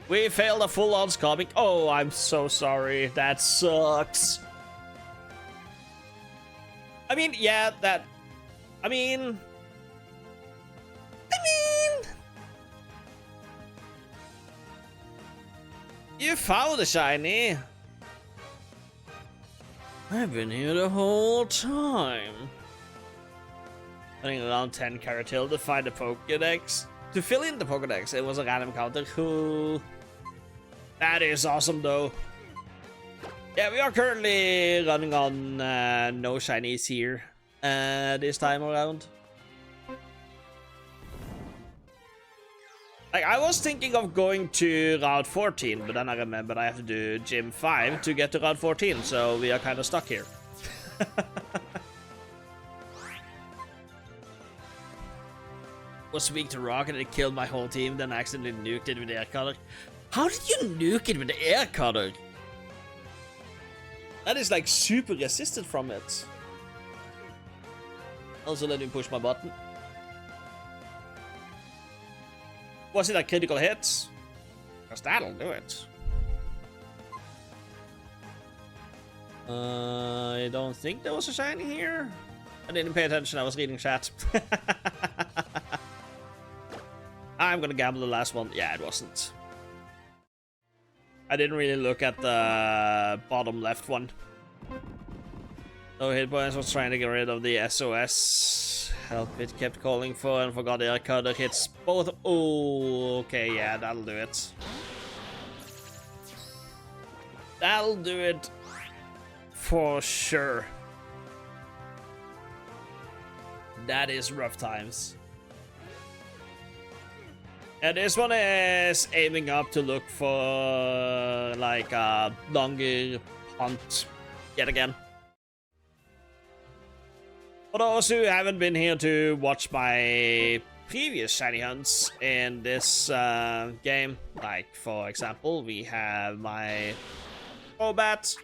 Speaker 1: We failed a full-on scorbing. Oh, I'm so sorry. That sucks. I mean, yeah, that... I mean... You found a shiny. I've been here the whole time. Running around 10 Caratil to find the Pokédex. To fill in the Pokédex, it was a random counter. Cool. That is awesome, though. Yeah, we are currently running on no shinies here this time around. Like, I was thinking of going to Route 14, but then I remembered I have to do Gym 5 to get to Route 14, so we are kind of stuck here. Was weak to rock and it killed my whole team, then accidentally nuked it with the air cutter. How did you nuke it with the air cutter? That is like super resisted from it. Also, let me push my button. Was it a critical hit? Because that'll do it. I don't think there was a shiny here. I didn't pay attention, I was reading chat. I'm gonna gamble the last one. Yeah, it wasn't. I didn't really look at the bottom left one. No hit points, was trying to get rid of the SOS. Help it kept calling for and forgot the air cutter hits both. Oh, okay, yeah, that'll do it. That'll do it for sure. That is rough times. And this one is aiming up to look for like a longer hunt yet again. For those who haven't been here to watch my previous shiny hunts in this game, like for example, we have my Crobat,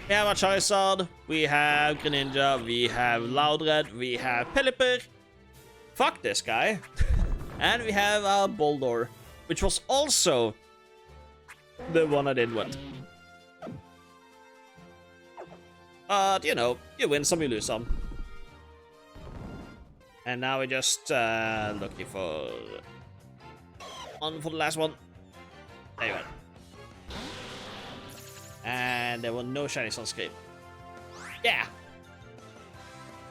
Speaker 1: we have a Charizard, we have Greninja, we have Loudred, we have Pelipper, fuck this guy, and we have a Boldor, which was also the one I did with. But, you know, you win some, you lose some. And now we're just looking for one for the last one. There you go. And there were no shinies on screen. Yeah.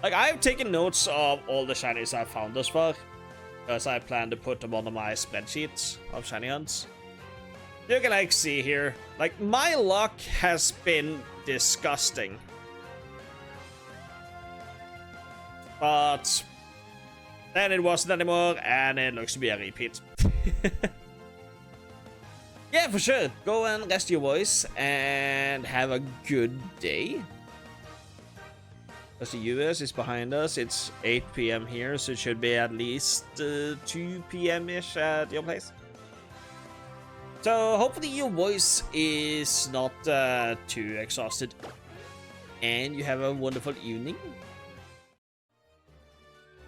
Speaker 1: Like, I've taken notes of all the shinies I've found thus far, because I plan to put them on my spreadsheets of shiny hunts. You can like see here, like my luck has been disgusting. But then it wasn't anymore, and it looks to be a repeat. Yeah, for sure. Go and rest your voice and have a good day. Because the US is behind us. It's 8 PM here, so it should be at least 2 PM-ish at your place. So hopefully your voice is not too exhausted. And you have a wonderful evening.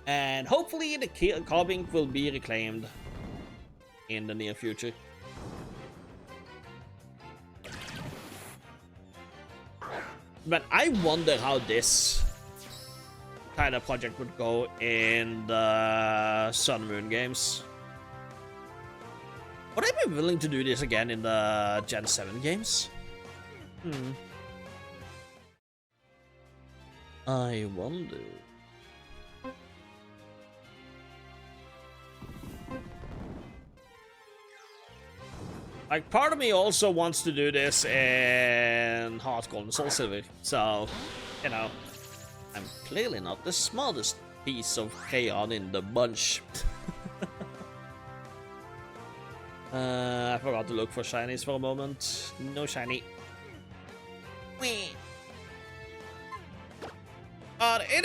Speaker 1: And hopefully the carving will be reclaimed in the near future. But I wonder how this kind of project would go in the Sun Moon games. Would I be willing to do this again in the Gen 7 games? I wonder. Like, part of me also wants to do this in Heart Gold and Soul Silver, so, you know, I'm clearly not the smartest piece of crayon in the bunch. I forgot to look for shinies for a moment. No shiny. Whee!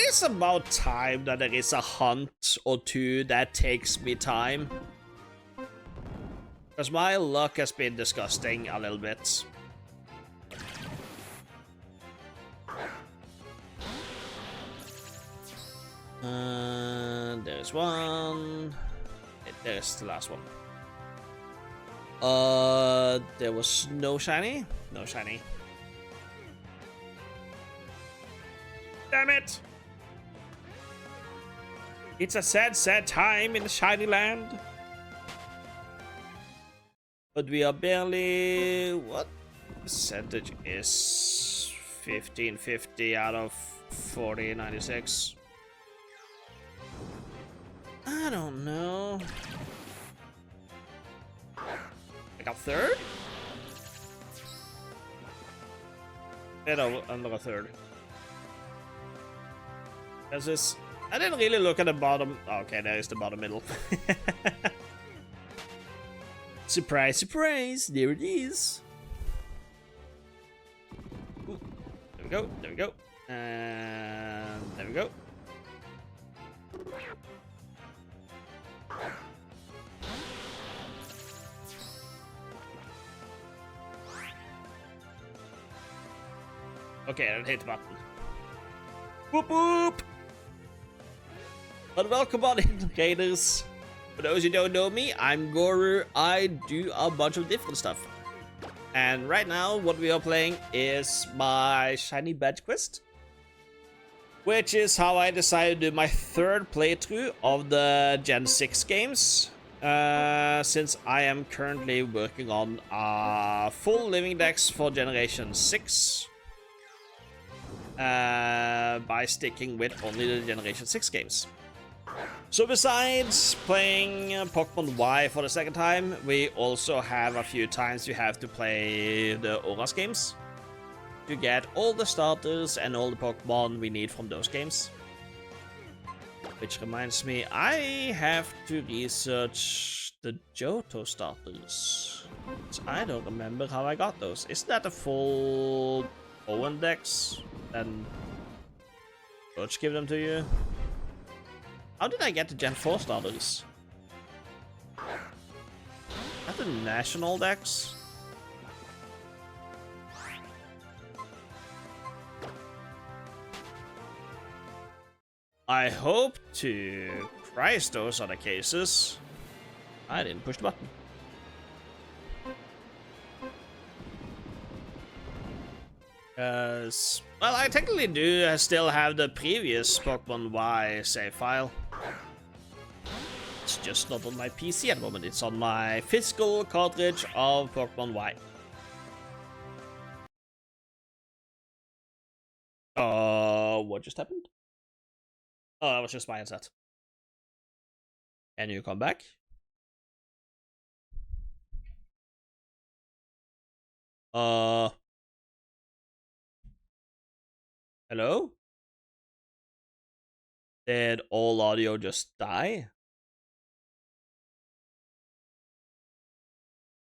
Speaker 1: is about time that there is a hunt or two that takes me time. Because my luck has been disgusting a little bit. There's one. There's the last one. There was no shiny. No shiny. Damn it! It's a sad, sad time in the shiny land. But we are barely... What percentage is 1550 out of 4096? I don't know. I got third? Bit under a third. There's this... I didn't really look at the bottom. Okay, there is the bottom middle. Surprise, surprise! There it is. Ooh, there we go. There we go. And there we go. Okay, I hit the button. Whoop whoop! But welcome on in, Raiders. For those who don't know me, I'm Goru. I do a bunch of different stuff. And right now, what we are playing is my Shiny Badge Quest. Which is how I decided to do my third playthrough of the Gen 6 games. Since I am currently working on a full LivingDex for Generation 6. By sticking with only the Generation 6 games. So besides playing Pokemon Y for the second time, we also have a few times you have to play the Auras games to get all the starters and all the Pokemon we need from those games. Which reminds me, I have to research the Johto starters. I don't remember how I got those. Isn't that a full Owen Dex? Then Coach give them to you. How did I get the Gen 4 starters? Is that the National Dex? I hope to Christ those are the cases. I didn't push the button. Well, I technically do still have the previous Pokemon Y save file. It's just not on my PC at the moment. It's on my physical cartridge of Pokemon Y. What just happened? Oh, that was just my headset. Can you come back? Hello? Did all audio just die?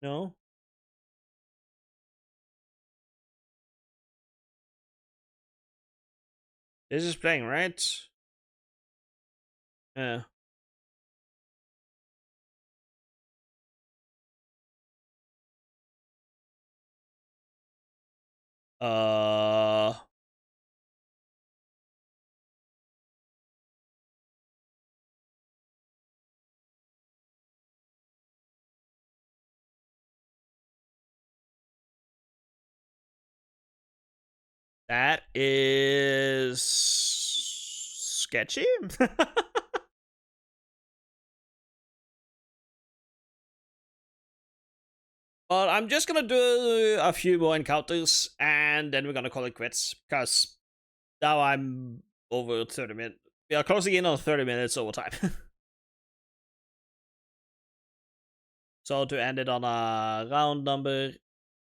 Speaker 1: No? This is playing, right? Yeah. That is sketchy. But I'm just gonna do a few more encounters and then we're gonna call it quits because now I'm over 30 minutes. We are closing in on 30 minutes over time. So to end it on a round number,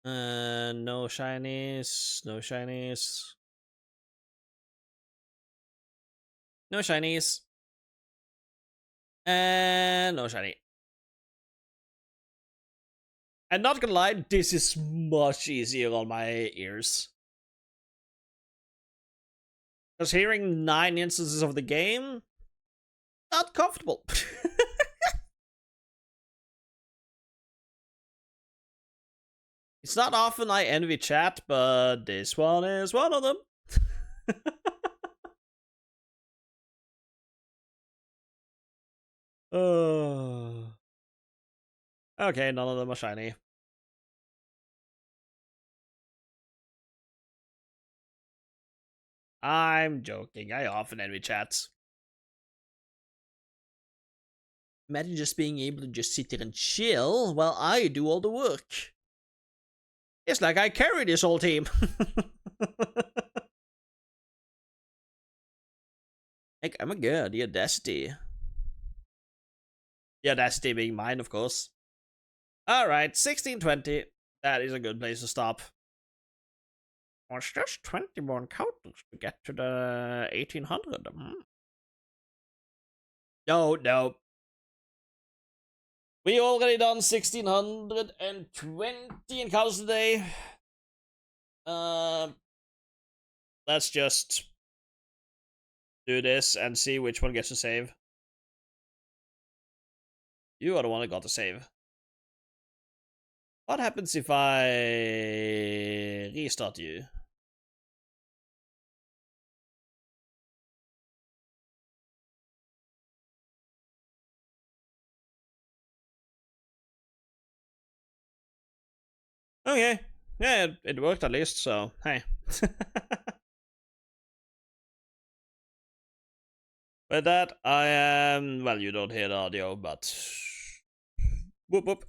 Speaker 1: no shinies, no shinies. No shinies. And no shiny. And not gonna lie, this is much easier on my ears. Because hearing 9 instances of the game, not comfortable. It's not often I envy chat, but this one is one of them. Okay, none of them are shiny. I'm joking. I often envy chats. Imagine just being able to just sit there and chill while I do all the work. It's like I carry this whole team. Like, oh my god, the audacity. The audacity being mine, of course. Alright, 1620. That is a good place to stop. Well, it's just 20 more encounters to get to the 1800. No. We already done 1620 encounters today. Let's just do this and see which one gets to save. You are the one that got to save. What happens if I restart you? Okay. Yeah, it worked at least, so hey. With that, I am... well, you don't hear the audio, but... whoop whoop.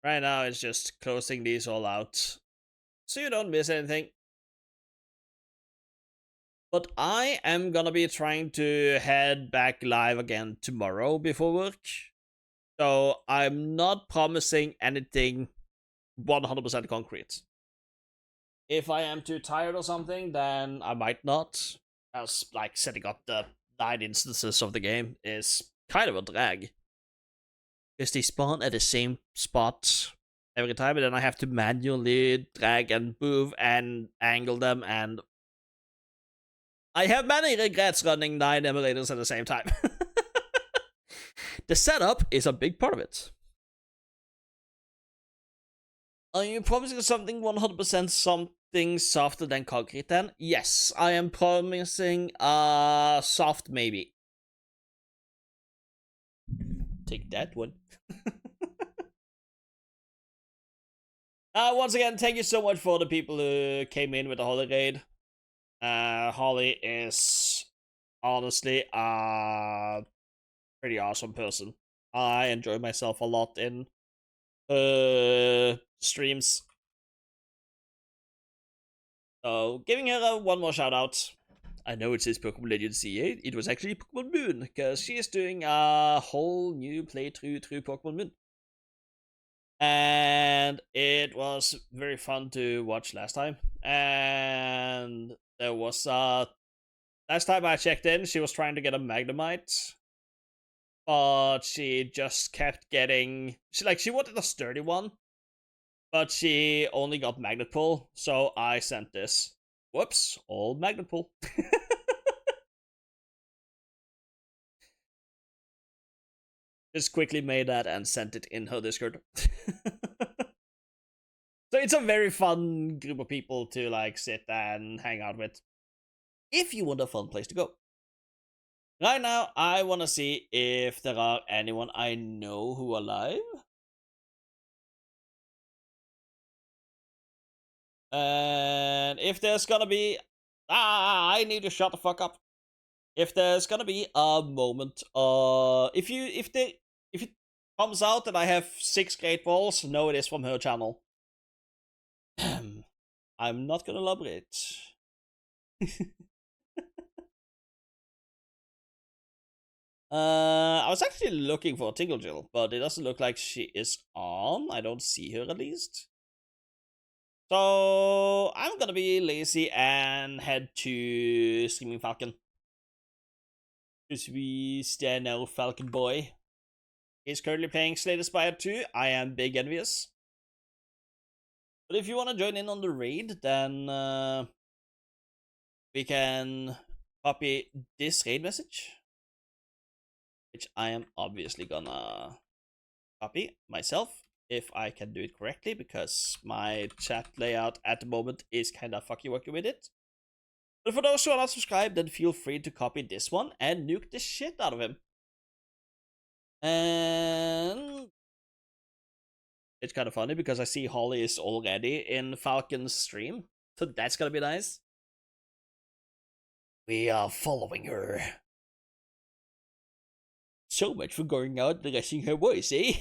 Speaker 1: Right now, it's just closing these all out, so you don't miss anything. But I am gonna be trying to head back live again tomorrow before work. So I'm not promising anything 100% concrete. If I am too tired or something, then I might not. As like setting up the 9 instances of the game is kind of a drag. Because they spawn at the same spot every time, and then I have to manually drag and move and angle them, and I have many regrets running 9 emulators at the same time. The setup is a big part of it. Are you promising something 100% something softer than concrete then? Yes, I am promising soft maybe. Take that one. Once again, thank you so much for the people who came in with the Holly raid. Holly is honestly a pretty awesome person. I enjoy myself a lot in streams. So, giving her one more shout out. I know it says Pokemon Legends CA. It was actually Pokemon Moon, because she is doing a whole new playthrough through Pokemon Moon. And it was very fun to watch last time. And there was last time I checked in, she was trying to get a Magnemite, but she just kept getting she wanted a sturdy one, but she only got Magnet Pull, so I sent this. Whoops, old Magnet Pull. Just quickly made that and sent it in her Discord. So it's a very fun group of people to like sit and hang out with, if you want a fun place to go. Right now, I want to see if there are anyone I know who are live. And if there's gonna be... I need to shut the fuck up. If there's gonna be a moment, if it comes out that I have 6 great balls, no, it is from her channel. I'm not gonna elaborate. I was actually looking for Tingle Jill, but it doesn't look like she is on. I don't see her at least. So I'm gonna be lazy and head to Streaming Falcon. Because we stand now Falcon Boy. He's currently playing Slay the Spire 2. I am big envious. But if you want to join in on the raid, then we can copy this raid message, which I am obviously gonna copy myself if I can do it correctly, because my chat layout at the moment is kind of fucky-wucky with it. But for those who are not subscribed, then feel free to copy this one and nuke the shit out of him. And it's kind of funny because I see Holly is already in Falcon's stream, so that's gonna be nice. We are following her. So much for going out and raising her voice, eh?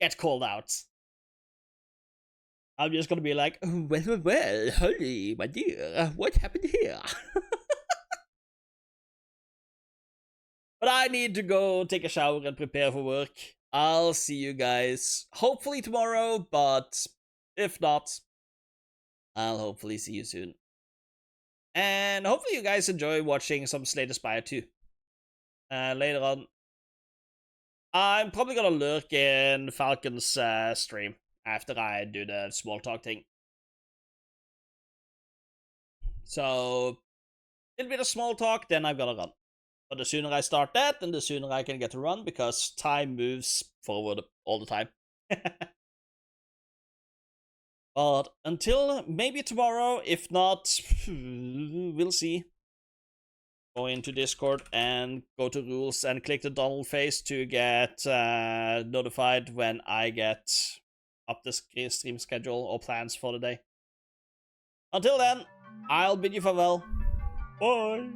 Speaker 1: Get called out. I'm just gonna be like, well, Holly, my dear, what happened here? But I need to go take a shower and prepare for work. I'll see you guys hopefully tomorrow, but if not, I'll hopefully see you soon. And hopefully you guys enjoy watching some Slay the Spire too. Later on, I'm probably gonna lurk in Falcon's stream after I do the small talk thing. So, it'll be the small talk, then I've gotta run. But the sooner I start that, then the sooner I can get to run, because time moves forward all the time. But until maybe tomorrow, if not, we'll see. Go into Discord and go to rules and click the Donald face to get notified when I get up the stream schedule or plans for the day. Until then, I'll bid you farewell. Bye!